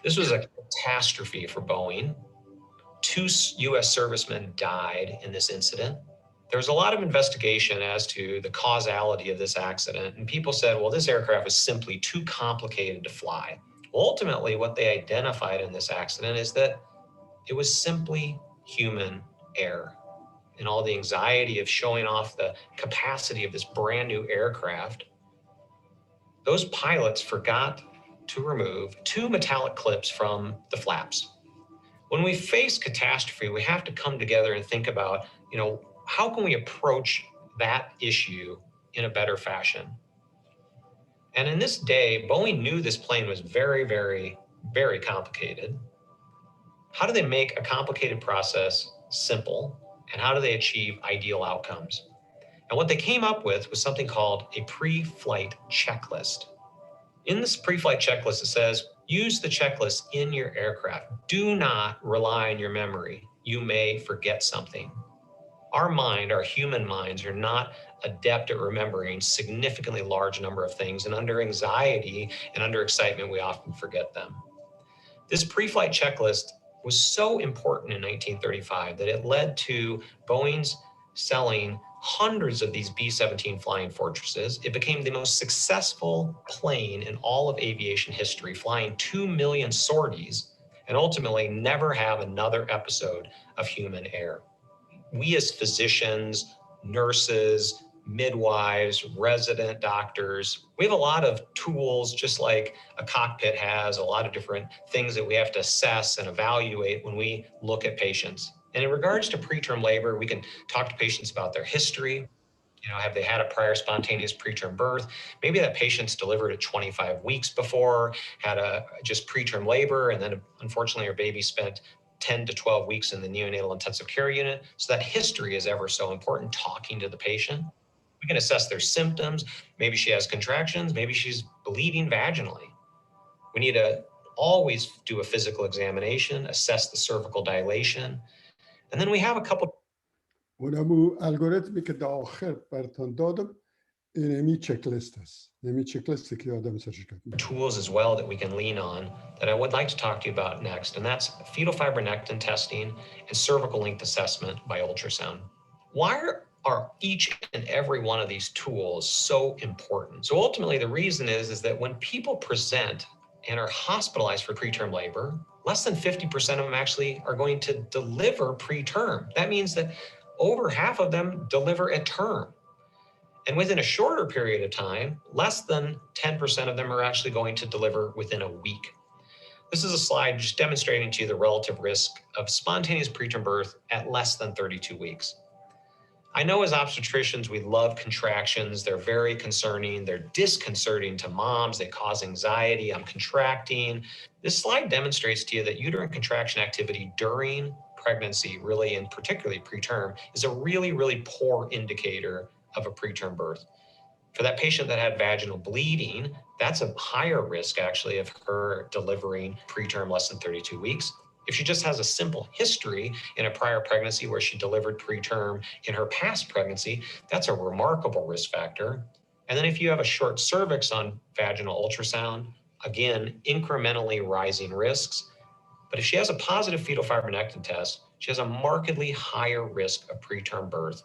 This was a catastrophe for Boeing. 2 U.S. servicemen died in this incident. There was a lot of investigation as to the causality of this accident, and people said, well, this aircraft was simply too complicated to fly. Well, ultimately, what they identified in this accident is that it was simply human error. And all the anxiety of showing off the capacity of this brand new aircraft, those pilots forgot to remove 2 metallic clips from the flaps. When we face catastrophe, we have to come together and think about, how can we approach that issue in a better fashion? And in this day, Boeing knew this plane was very, very, very complicated. How do they make a complicated process simple? And how do they achieve ideal outcomes? And what they came up with was something called a pre-flight checklist. In this pre-flight checklist, it says, use the checklist in your aircraft. Do not rely on your memory. You may forget something. Our mind, our human minds, are not adept at remembering significantly large number of things, and under anxiety and under excitement, we often forget them. This pre-flight checklist was so important in 1935 that it led to Boeing's selling hundreds of these B-17 Flying Fortresses. It became the most successful plane in all of aviation history, flying 2 million sorties, and ultimately never have another episode of human error. We as physicians, nurses, midwives, resident doctors, we have a lot of tools, just like a cockpit has a lot of different things that we have to assess and evaluate when we look at patients. And in regards to preterm labor, we can talk to patients about their history. Have they had a prior spontaneous preterm birth? Maybe that patient's delivered at 25 weeks before, had just preterm labor, and then unfortunately her baby spent 10 to 12 weeks in the neonatal intensive care unit. So that history is ever so important, talking to the patient. We can assess their symptoms. Maybe she has contractions. Maybe she's bleeding vaginally. We need to always do a physical examination, assess the cervical dilation. And then we have a couple. اونمو الگوریتمی که در آخر براتون دادم اینمی چکلیست است. اینمی چکلیستی که آدم سرچ کنه. Tools as well that we can lean on that I would like to talk to you about next, and that's fetal fibronectin testing and cervical length assessment by ultrasound. Why are each and every one of these tools so important? So ultimately the reason is that when people present and are hospitalized for preterm labor, less than 50% of them actually are going to deliver preterm. That means that over half of them deliver at term. And within a shorter period of time, less than 10% of them are actually going to deliver within a week. This is a slide just demonstrating to you the relative risk of spontaneous preterm birth at less than 32 weeks. I know as obstetricians, we love contractions. They're very concerning. They're disconcerting to moms. They cause anxiety. I'm contracting. This slide demonstrates to you that uterine contraction activity during pregnancy, really, and particularly preterm, is a really, really poor indicator of a preterm birth. For that patient that had vaginal bleeding, that's a higher risk actually of her delivering preterm less than 32 weeks. If she just has a simple history in a prior pregnancy where she delivered preterm in her past pregnancy, that's a remarkable risk factor. And then if you have a short cervix on vaginal ultrasound, again, incrementally rising risks. But if she has a positive fetal fibronectin test, she has a markedly higher risk of preterm birth,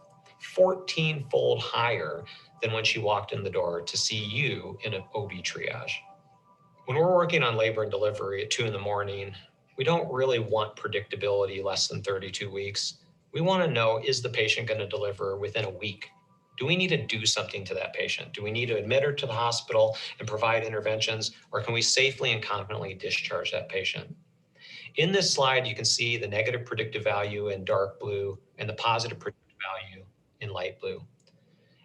14-fold higher than when she walked in the door to see you in an OB triage. When we're working on labor and delivery at 2 a.m, we don't really want predictability less than 32 weeks. We want to know, is the patient going to deliver within a week? Do we need to do something to that patient? Do we need to admit her to the hospital and provide interventions, or can we safely and confidently discharge that patient? In this slide, you can see the negative predictive value in dark blue and the positive predictive value in light blue.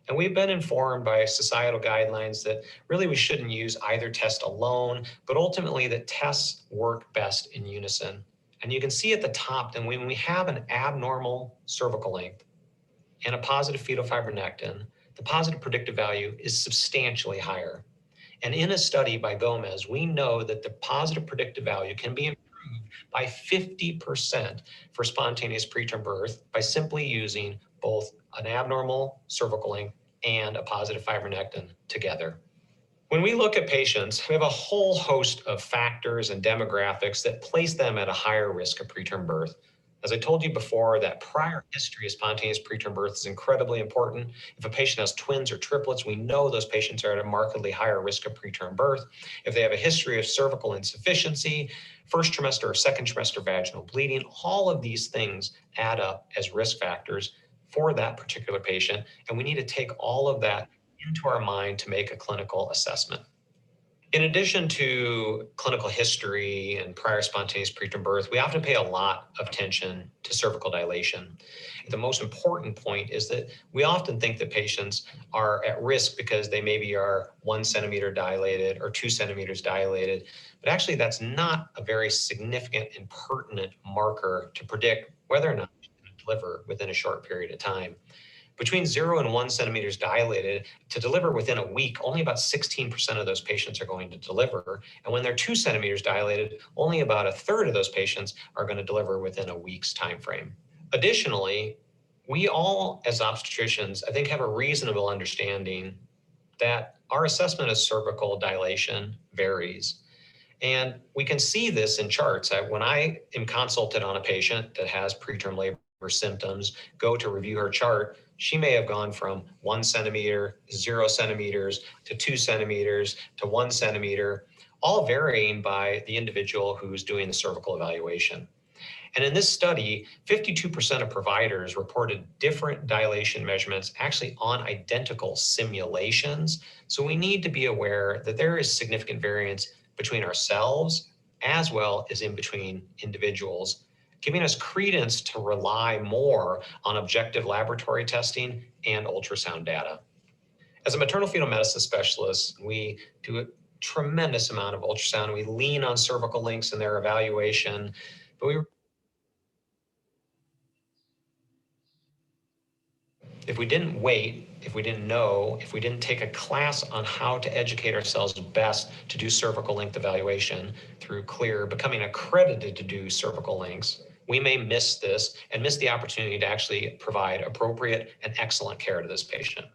And we've been informed by societal guidelines that really we shouldn't use either test alone, but ultimately that tests work best in unison. And you can see at the top that when we have an abnormal cervical length and a positive fetal fibronectin, the positive predictive value is substantially higher. And in a study by Gomez, we know that the positive predictive value can be improved by 50% for spontaneous preterm birth by simply using both an abnormal cervical length and a positive fibronectin together. When we look at patients, we have a whole host of factors and demographics that place them at a higher risk of preterm birth. As I told you before, that prior history of spontaneous preterm birth is incredibly important. If a patient has twins or triplets, we know those patients are at a markedly higher risk of preterm birth. If they have a history of cervical insufficiency, first trimester or second trimester vaginal bleeding, all of these things add up as risk factors for that particular patient. And we need to take all of that into our mind to make a clinical assessment. In addition to clinical history and prior spontaneous preterm birth, we often pay a lot of attention to cervical dilation. The most important point is that we often think that patients are at risk because they maybe are 1 centimeter dilated or 2 centimeters dilated, but actually that's not a very significant and pertinent marker to predict whether or not you're going to deliver within a short period of time. Between 0 and 1 centimeters dilated, to deliver within a week, only about 16% of those patients are going to deliver. And when they're 2 centimeters dilated, only about a third of those patients are going to deliver within a week's time frame. Additionally, we all as obstetricians, I think, have a reasonable understanding that our assessment of cervical dilation varies. And we can see this in charts. When I am consulted on a patient that has preterm labor symptoms, go to review her chart, she may have gone from 1 centimeter, 0 centimeters, to 2 centimeters, to 1 centimeter, all varying by the individual who's doing the cervical evaluation. And in this study, 52% of providers reported different dilation measurements actually on identical simulations. So we need to be aware that there is significant variance between ourselves as well as in between individuals, giving us credence to rely more on objective laboratory testing and ultrasound data. As a maternal fetal medicine specialist, we do a tremendous amount of ultrasound. We lean on cervical links in their evaluation, but if we didn't wait, if we didn't know, if we didn't take a class on how to educate ourselves best to do cervical length evaluation through CLEAR, becoming accredited to do cervical lengths, we may miss this and miss the opportunity to actually provide appropriate and excellent care to this patient.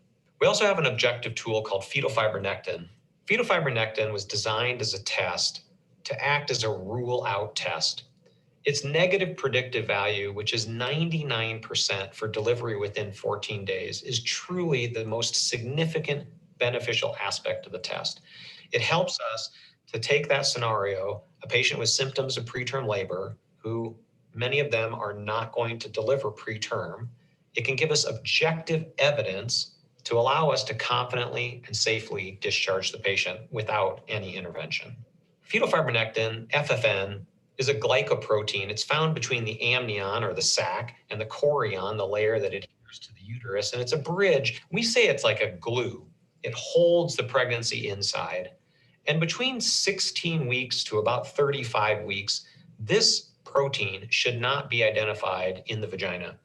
We also have an objective tool called fetal fibronectin. Fetal fibronectin was designed as a test to act as a rule-out test. Its negative predictive value, which is 99% for delivery within 14 days, is truly the most significant beneficial aspect of the test. It helps us to take that scenario, a patient with symptoms of preterm labor, who many of them are not going to deliver preterm. It can give us objective evidence to allow us to confidently and safely discharge the patient without any intervention. Fetal fibronectin Ffn is a glycoprotein. It's found between the amnion, or the sac, and the chorion, the layer that adheres to the uterus, and it's a bridge. We say it's like a glue. It holds the pregnancy inside. And between 16 weeks to about 35 weeks, this protein should not be identified in the vagina.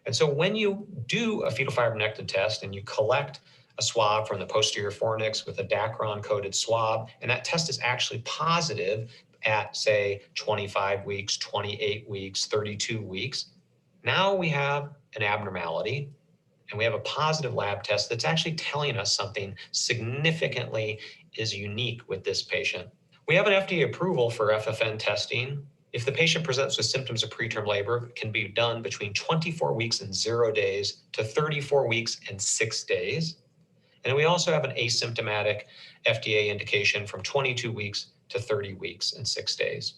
And so when you do a fetal fibronectin test and you collect a swab from the posterior fornix with a Dacron-coded swab, and that test is actually positive at, say, 25 weeks, 28 weeks, 32 weeks, now we have an abnormality and we have a positive lab test that's actually telling us something significantly is unique with this patient. We have an FDA approval for FFN testing. If the patient presents with symptoms of preterm labor, it can be done between 24 weeks and 0 days to 34 weeks and 6 days. And we also have an asymptomatic FDA indication from 22 weeks to 30 weeks and 6 days.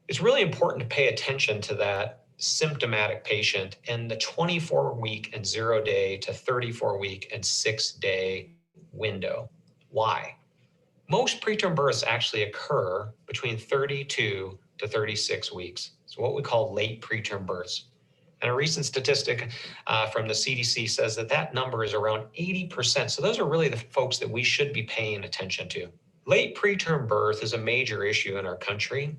It's really important to pay attention to that symptomatic patient and the 24-week and 0 day to 34-week and 6 day window. Why? Most preterm births actually occur between 32 to 36 weeks. It's what we call late preterm births. And a recent statistic from the CDC says that that number is around 80%. So those are really the folks that we should be paying attention to. Late preterm birth is a major issue in our country.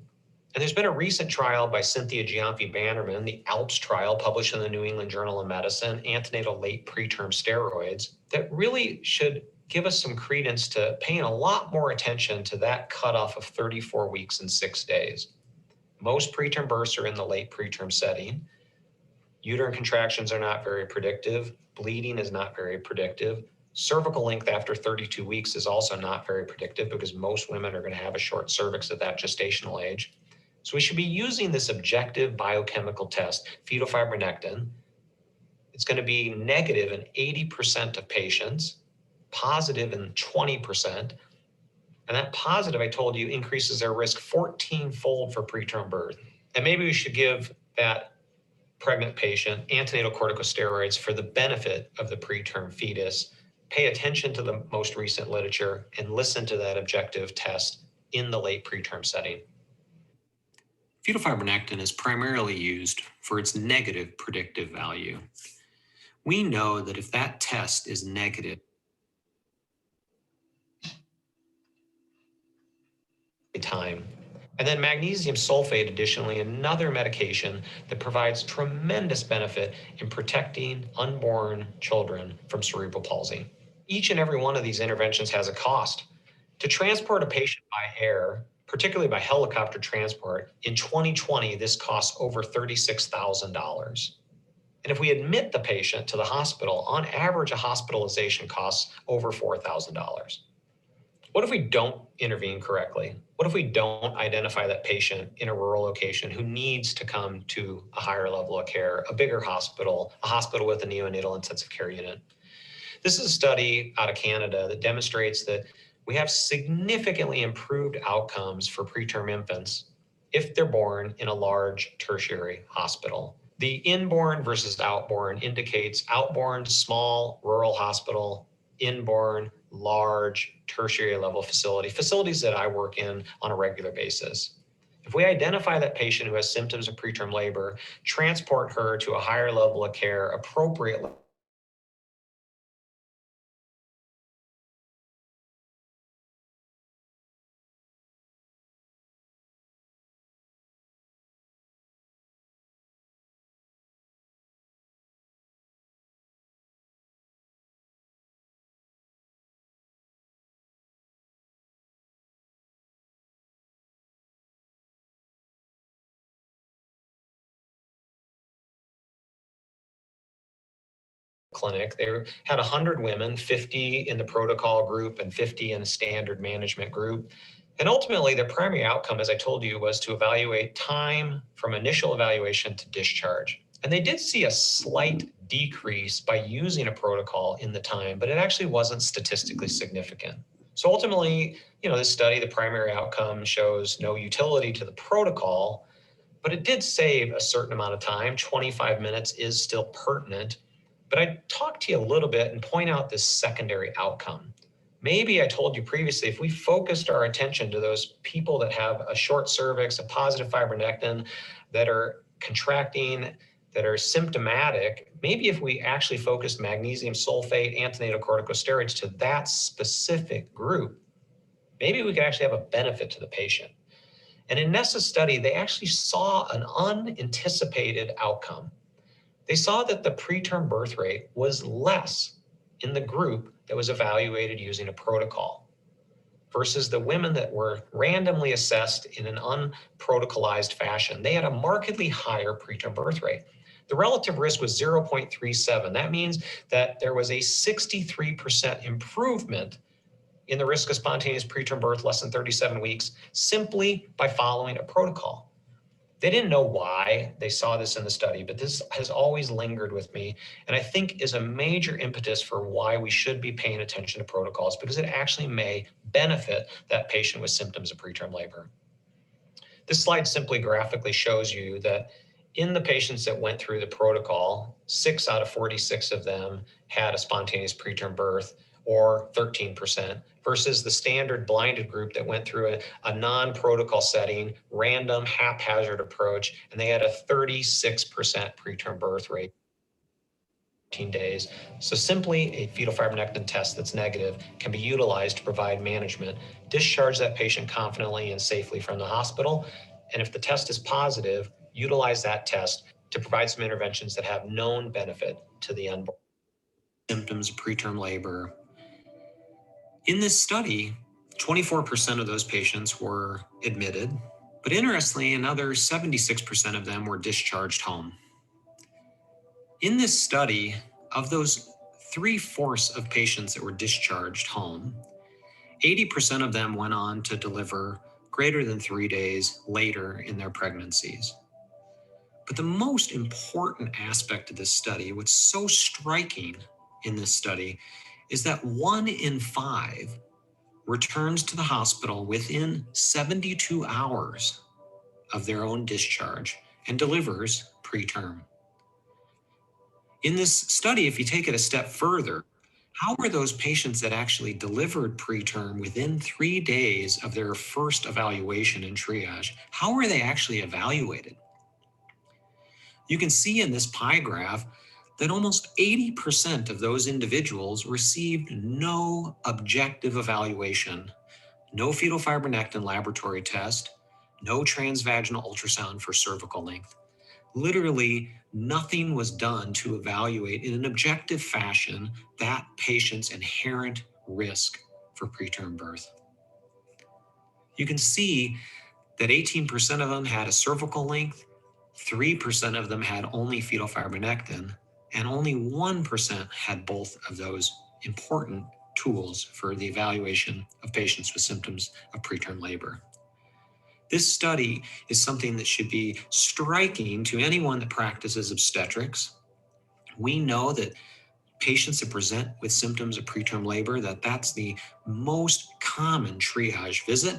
And there's been a recent trial by Cynthia Giampi-Bannerman, the ALPS trial published in the New England Journal of Medicine, antenatal late preterm steroids, that really should give us some credence to paying a lot more attention to that cutoff of 34 weeks and 6 days. Most preterm births are in the late preterm setting. Uterine contractions are not very predictive. Bleeding is not very predictive. Cervical length after 32 weeks is also not very predictive because most women are going to have a short cervix at that gestational age. So we should be using this objective biochemical test, fetal fibronectin. It's going to be negative in 80% of patients, positive in 20%. And that positive, I told you, increases their risk 14-fold for preterm birth. And maybe we should give that pregnant patient antenatal corticosteroids for the benefit of the preterm fetus. Pay attention to the most recent literature and listen to that objective test in the late preterm setting. Fetal fibronectin is primarily used for its negative predictive value. We know that if that test is negative, time. And then magnesium sulfate, additionally, another medication that provides tremendous benefit in protecting unborn children from cerebral palsy. Each and every one of these interventions has a cost. To transport a patient by air, particularly by helicopter transport, in 2020, this costs over $36,000. And if we admit the patient to the hospital, on average, a hospitalization costs over $4,000. What if we don't intervene correctly? What if we don't identify that patient in a rural location who needs to come to a higher level of care, a bigger hospital, a hospital with a neonatal intensive care unit? This is a study out of Canada that demonstrates that we have significantly improved outcomes for preterm infants if they're born in a large tertiary hospital. The inborn versus outborn indicates outborn, small, rural hospital, inborn, large, tertiary level facility, facilities that I work in on a regular basis. If we identify that patient who has symptoms of preterm labor, transport her to a higher level of care appropriately, clinic. They had 100 women, 50 in the protocol group and 50 in a standard management group. And ultimately, their primary outcome, as I told you, was to evaluate time from initial evaluation to discharge. And they did see a slight decrease by using a protocol in the time, but it actually wasn't statistically significant. So ultimately, this study, the primary outcome shows no utility to the protocol, but it did save a certain amount of time. 25 minutes is still pertinent. But I'd talk to you a little bit and point out this secondary outcome. Maybe I told you previously, if we focused our attention to those people that have a short cervix, a positive fibronectin, that are contracting, that are symptomatic, maybe if we actually focused magnesium sulfate, antenatal corticosteroids to that specific group, maybe we could actually have a benefit to the patient. And in Nessa's study, they actually saw an unanticipated outcome. They saw that the preterm birth rate was less in the group that was evaluated using a protocol versus the women that were randomly assessed in an unprotocolized fashion. They had a markedly higher preterm birth rate. The relative risk was 0.37. That means that there was a 63% improvement in the risk of spontaneous preterm birth less than 37 weeks simply by following a protocol. They didn't know why they saw this in the study, but this has always lingered with me, and I think is a major impetus for why we should be paying attention to protocols, because it actually may benefit that patient with symptoms of preterm labor. This slide simply graphically shows you that in the patients that went through the protocol, 6 out of 46 of them had a spontaneous preterm birth, or 13%, versus the standard blinded group that went through a non-protocol setting, random, haphazard approach, and they had a 36% preterm birth rate. 14 days. So simply a fetal fibronectin test that's negative can be utilized to provide management, discharge that patient confidently and safely from the hospital, And if the test is positive, utilize that test to provide some interventions that have known benefit to the unborn. Symptoms of preterm labor. In this study, 24% of those patients were admitted, but interestingly, another 76% of them were discharged home. In this study, of those 3/4 of patients that were discharged home, 80% of them went on to deliver greater than 3 days later in their pregnancies. But the most important aspect of this study, what's so striking in this study, is that 1 in 5 returns to the hospital within 72 hours of their own discharge and delivers preterm. In this study, if you take it a step further, how were those patients that actually delivered preterm within 3 days of their first evaluation and triage, how were they actually evaluated? You can see in this pie graph that almost 80% of those individuals received no objective evaluation, no fetal fibronectin laboratory test, no transvaginal ultrasound for cervical length. Literally, nothing was done to evaluate in an objective fashion that patient's inherent risk for preterm birth. You can see that 18% of them had a cervical length, 3% of them had only fetal fibronectin, and only 1% had both of those important tools for the evaluation of patients with symptoms of preterm labor. This study is something that should be striking to anyone that practices obstetrics. We know that patients that present with symptoms of preterm labor, that's the most common triage visit,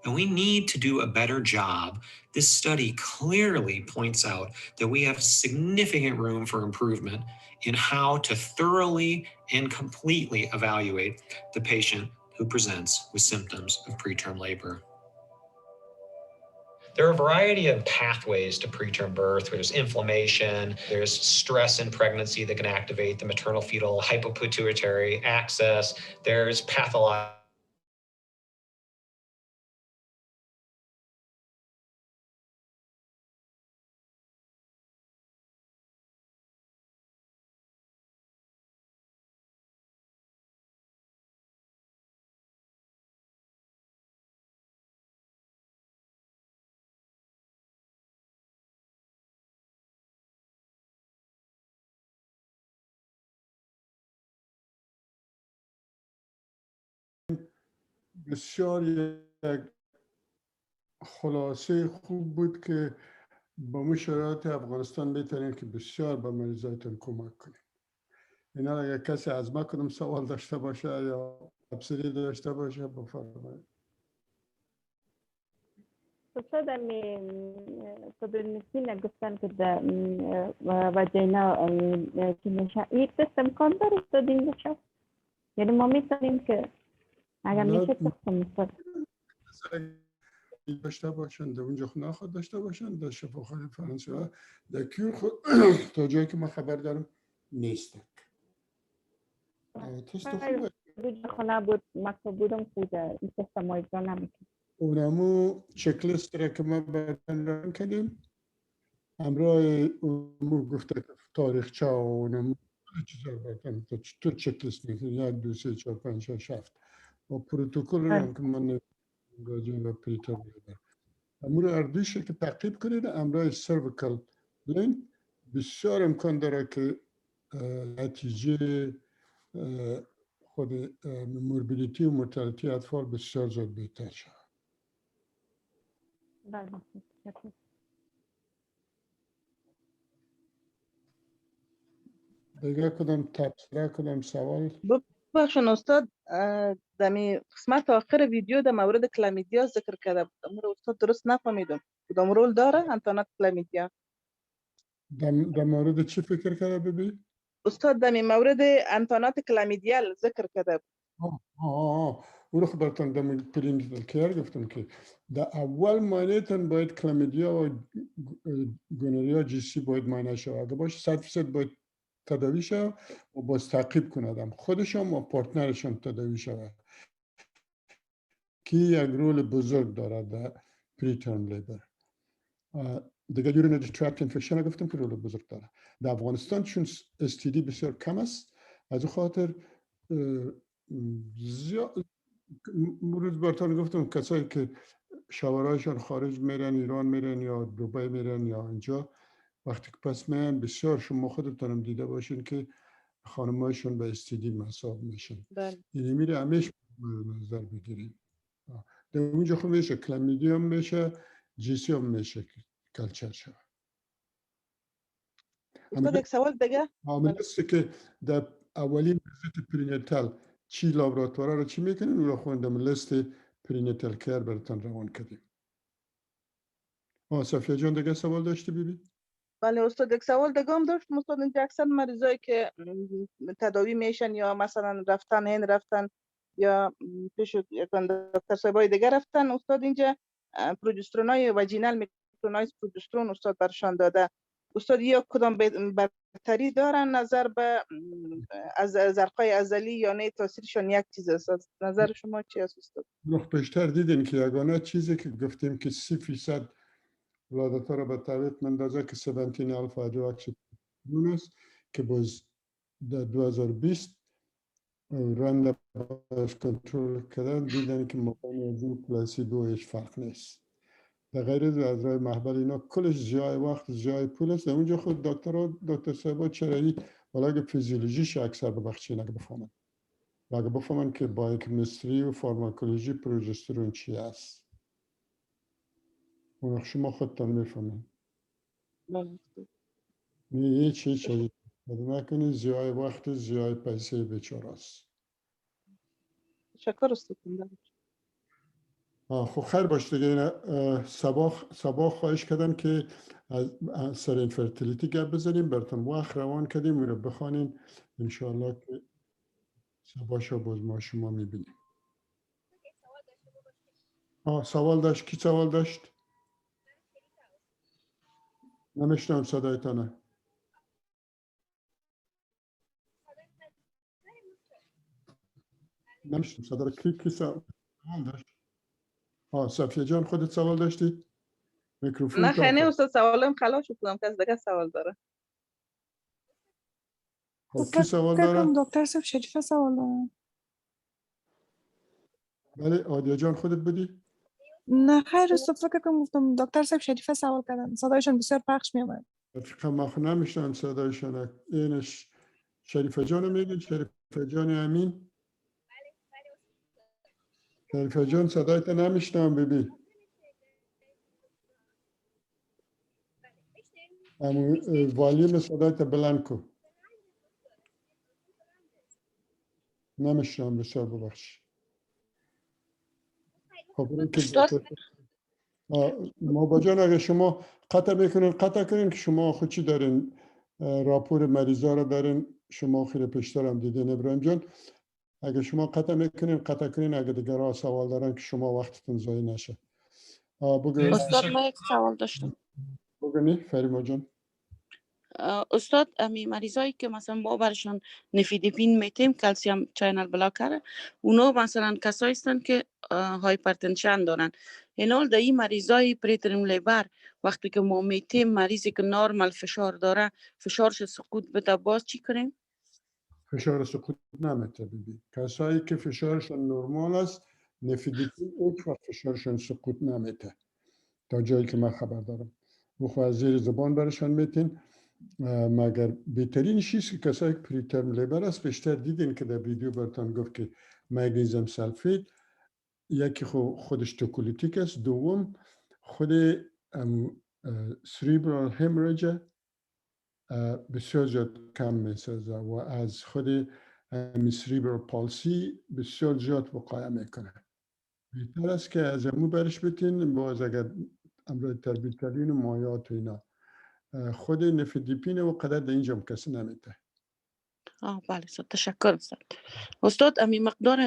and we need to do a better job. This study clearly points out that we have significant room for improvement in how to thoroughly and completely evaluate the patient who presents with symptoms of preterm labor. There are a variety of pathways to preterm birth. There's inflammation, there's stress in pregnancy that can activate the maternal fetal hypopituitary axis, there's pathological. بسیار یک خلاصه خوب بود که با ما شرایط افغانستان بهترین که بسیار به مریضایتون کمک کنیم. اینا اگر کسی از ما کدوم سوال داشته باشه یا تبصره داشته باشه بفرمایید. استاد المسكين قصان كده وجينا كنشا يتسم كندر استودين بشوف يعني ما میتونیم که اگر میشه تسم داشته باشن در اونجا نخواد داشته باشن در شفاخانه فرانسه ها در کیو خود تا جایی که ما خبر دارم نیست. تست خوبه. خونه بود مکتب بودم خوده این تست ما اجرا نمیکنم. اونمو چک لیست را که ما بعدن ران کردیم همراه اونمو گفته تاریخچه و اونمو چیزا بردن تو چک لیست میکنی 1 2 3 4 5 6 7 و پروتکل هم که من راجع به پریترم لیبر امور اردیشه که تعقیب کنید همراه سرویکال بلین بسیار امکان داره که نتیجه خود موربیدیتی و مورتالیتی اطفال بسیار زود بهتر شود. دیگه کدام تبصره کدام سوال؟ ببخشید استاد دمی قسمت آخر ویدیو در مورد کلامیدیا ذکر کرده بود. استاد درست نفهمیدم. کدام رول داره انتانات کلامیدیا؟ در مورد چی فکر کرده ببین؟ استاد دمی مورد انتانات کلامیدیال ذکر کرده بود. اون رو براتون در پرینتال کیر گفتم که در اول ماینیتون باید کلامیدیا و گونوریا جنسی باید ماینه شود. اگه باشه 100% باید تداوی شود و باز تعقیب کندم خودشون و پارتنرشون تداوی شود که یک رول بزرگ دارد در پریترم لیبر. دیگه یورینری ترکت اینفکشن گفتم که رول بزرگ داره. در افغانستان چون استیدی بسیار کم است، از خاطر زیاد روز برتان گفتم کسایی که شوهرهایشان خارج میرن، ایران میرن یا دبی میرن یا اینجا، وقتی که پس میان بسیار شما خودتونم دیده باشین که خانمایشون به استیدی مصاب میشن. یعنی میره همیشه نظر بگیریم. در اونجا خب میشه کلامیدیوم میشه، جیسی هم میشه کلچر شد. استاد یک سوال دیگه عامل است که در اولین ویزیت پرینیتال چی لابراتوار رو چی میکنین اون رو خوندم لیست پرینیتال کیر براتون روان کردیم. صفیه جان دیگه سوال داشتی بیبی؟ بله استاد یک سوال دیگه هم داشت. استاد اینجا اکثر مریضایی که تداوی میشن یا مثلا رفتن یا پیش دکتر صاحبای دیگه رفتن، استاد اینجا پروژسترونای واژینال میکرونایز پروژسترون استاد برشان داده. استاد یا کدام برتری دارن نظر به از زرقای ازلی یا نه تاثیرشون یک چیز است؟ نظر شما چی است استاد؟ noch بیشتر دیدین که یگانه چیزی که گفتیم که 30% ولادت‌ها را به تعویض مندازه که 17 الفا هیدروکسی است که باز در 2020 رند باش کنترل کردن دیدن که مقایسه از این پلاسیبو هیچ فرق نیست. در غیر از راه محبل اینا کلش جای وقت جای پول است. در اونجا خود دکتر صاحبا چرایی ولی فیزیولوژیش اکثر ببخشید نگه بفهمن. اگه بفهمن که بایوکیمستری و فارماکولوژی پروژسترون چی است. اون شما خودتان میفهمن. هیچ چیزی نکنید، زیای وقت زیای پیسه بیچاره است. شکر استاد. خب خیر باش دیگه. صباح خواهش کردم که از سر اینفرتیلیتی گپ بزنیم، براتون وقت روان کردیم و رو بخوانیم انشاءالله که صباح شو باز ما شما میبینیم. سوال داشت؟ کی سوال داشت؟ نمیشنم صدایتانه. نمیشنم صدا رو. کی سوال داشت؟ صفیه جان خودت سوال داشتی؟ میکروفون نه خیلی نه استاد، سوالم خلاص شدم. کس دیگه سوال داره؟ خب کی سوال داره؟ دکتر صاحب شریفه سوال داره. بله عادیه جان خودت بدی؟ نه خیر استاد، فکر کنم گفتم دکتر صاحب شریفه سوال کردن، صدایشون بسیار پخش میومد. فکر ما نمیشنم صدایشون. اینش شریفه جان میگین؟ شریفه جان امین؟ شریفه جان صدایت نمیشنم ببین. والیوم صدایت بلند کن. نمیشنم بسیار ببخش. خب ما با جان اگه شما قطع کنین که شما خود چی دارین راپور مریضا رو دارین، شما خیلی پیشتر هم دیدین ابراهیم جان. اگه شما قطع کنین اگه دیگر ها سوال دارن که شما وقتتون ضایع نشه. استاد ما یک سوال داشتم. بگنی فریما جان. استاد امی مریضایی که مثلا ما برشان نفیدیپین میتیم، کلسیم چینل بلاکر، اونا مثلا کسایی هستن که هایپرتنشن دارن. اینال در این مریضای پریترم لیبر وقتی که ما میتیم مریضی که نورمال فشار داره فشارش سقوط بده، باز چی کنیم؟ فشار سقوط نمیته ببین. کسایی که فشارشون نرمال است نفیدیپین هیچ وقت فشارشون سقوط نمیته تا جایی که من خبر دارم. و از زیر زبان برشان میتین. مگر بهترین چیز که کسایی که پریترم لیبر است بیشتر دیدین که در ویدیو براتون گفت که مگنیزیم سلفیت یکی خودش توکولیتیک است، دوم خود سریبرال همریج بسیار زیاد کم میسازه و از خود سریبرال پالسی بسیار زیاد وقایع میکنه. بهتر است که از امو برش بتین. باز اگر امروز تربیتالین و مایات و اینا خود نفیدیپین و قدر در اینجا کسی نمیته. بله استاد، تشکر استاد. استاد امی مقدار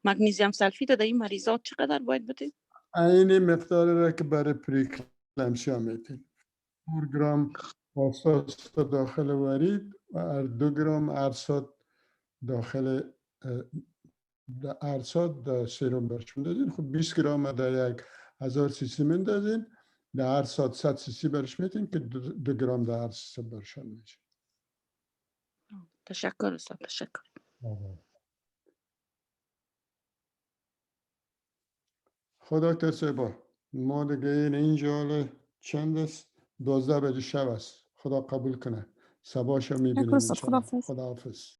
مگنیزیم سلفیت در این مریضات چقدر باید بدیم؟ این مقدار را که برای پریکلمسیا میتین 4 گرم فاسفات داخل ورید و 2 گرم ارسات داخل ارسات در سرم برشون دادین. خب 20 گرم در 1000 سی سی مندازین در هر ساعت 100 cc برش میتین که 2 گرم در هر ساعت برشان میشه. تشکر استاد، تشکر. خدا دکتر صاحب ما دیگه اینجا چند است؟ 12 بجه شب است. خدا قبول کنه. صباح شو میبینیم تشکر استاد. انشاءالله. خداحافظ. خداحافظ.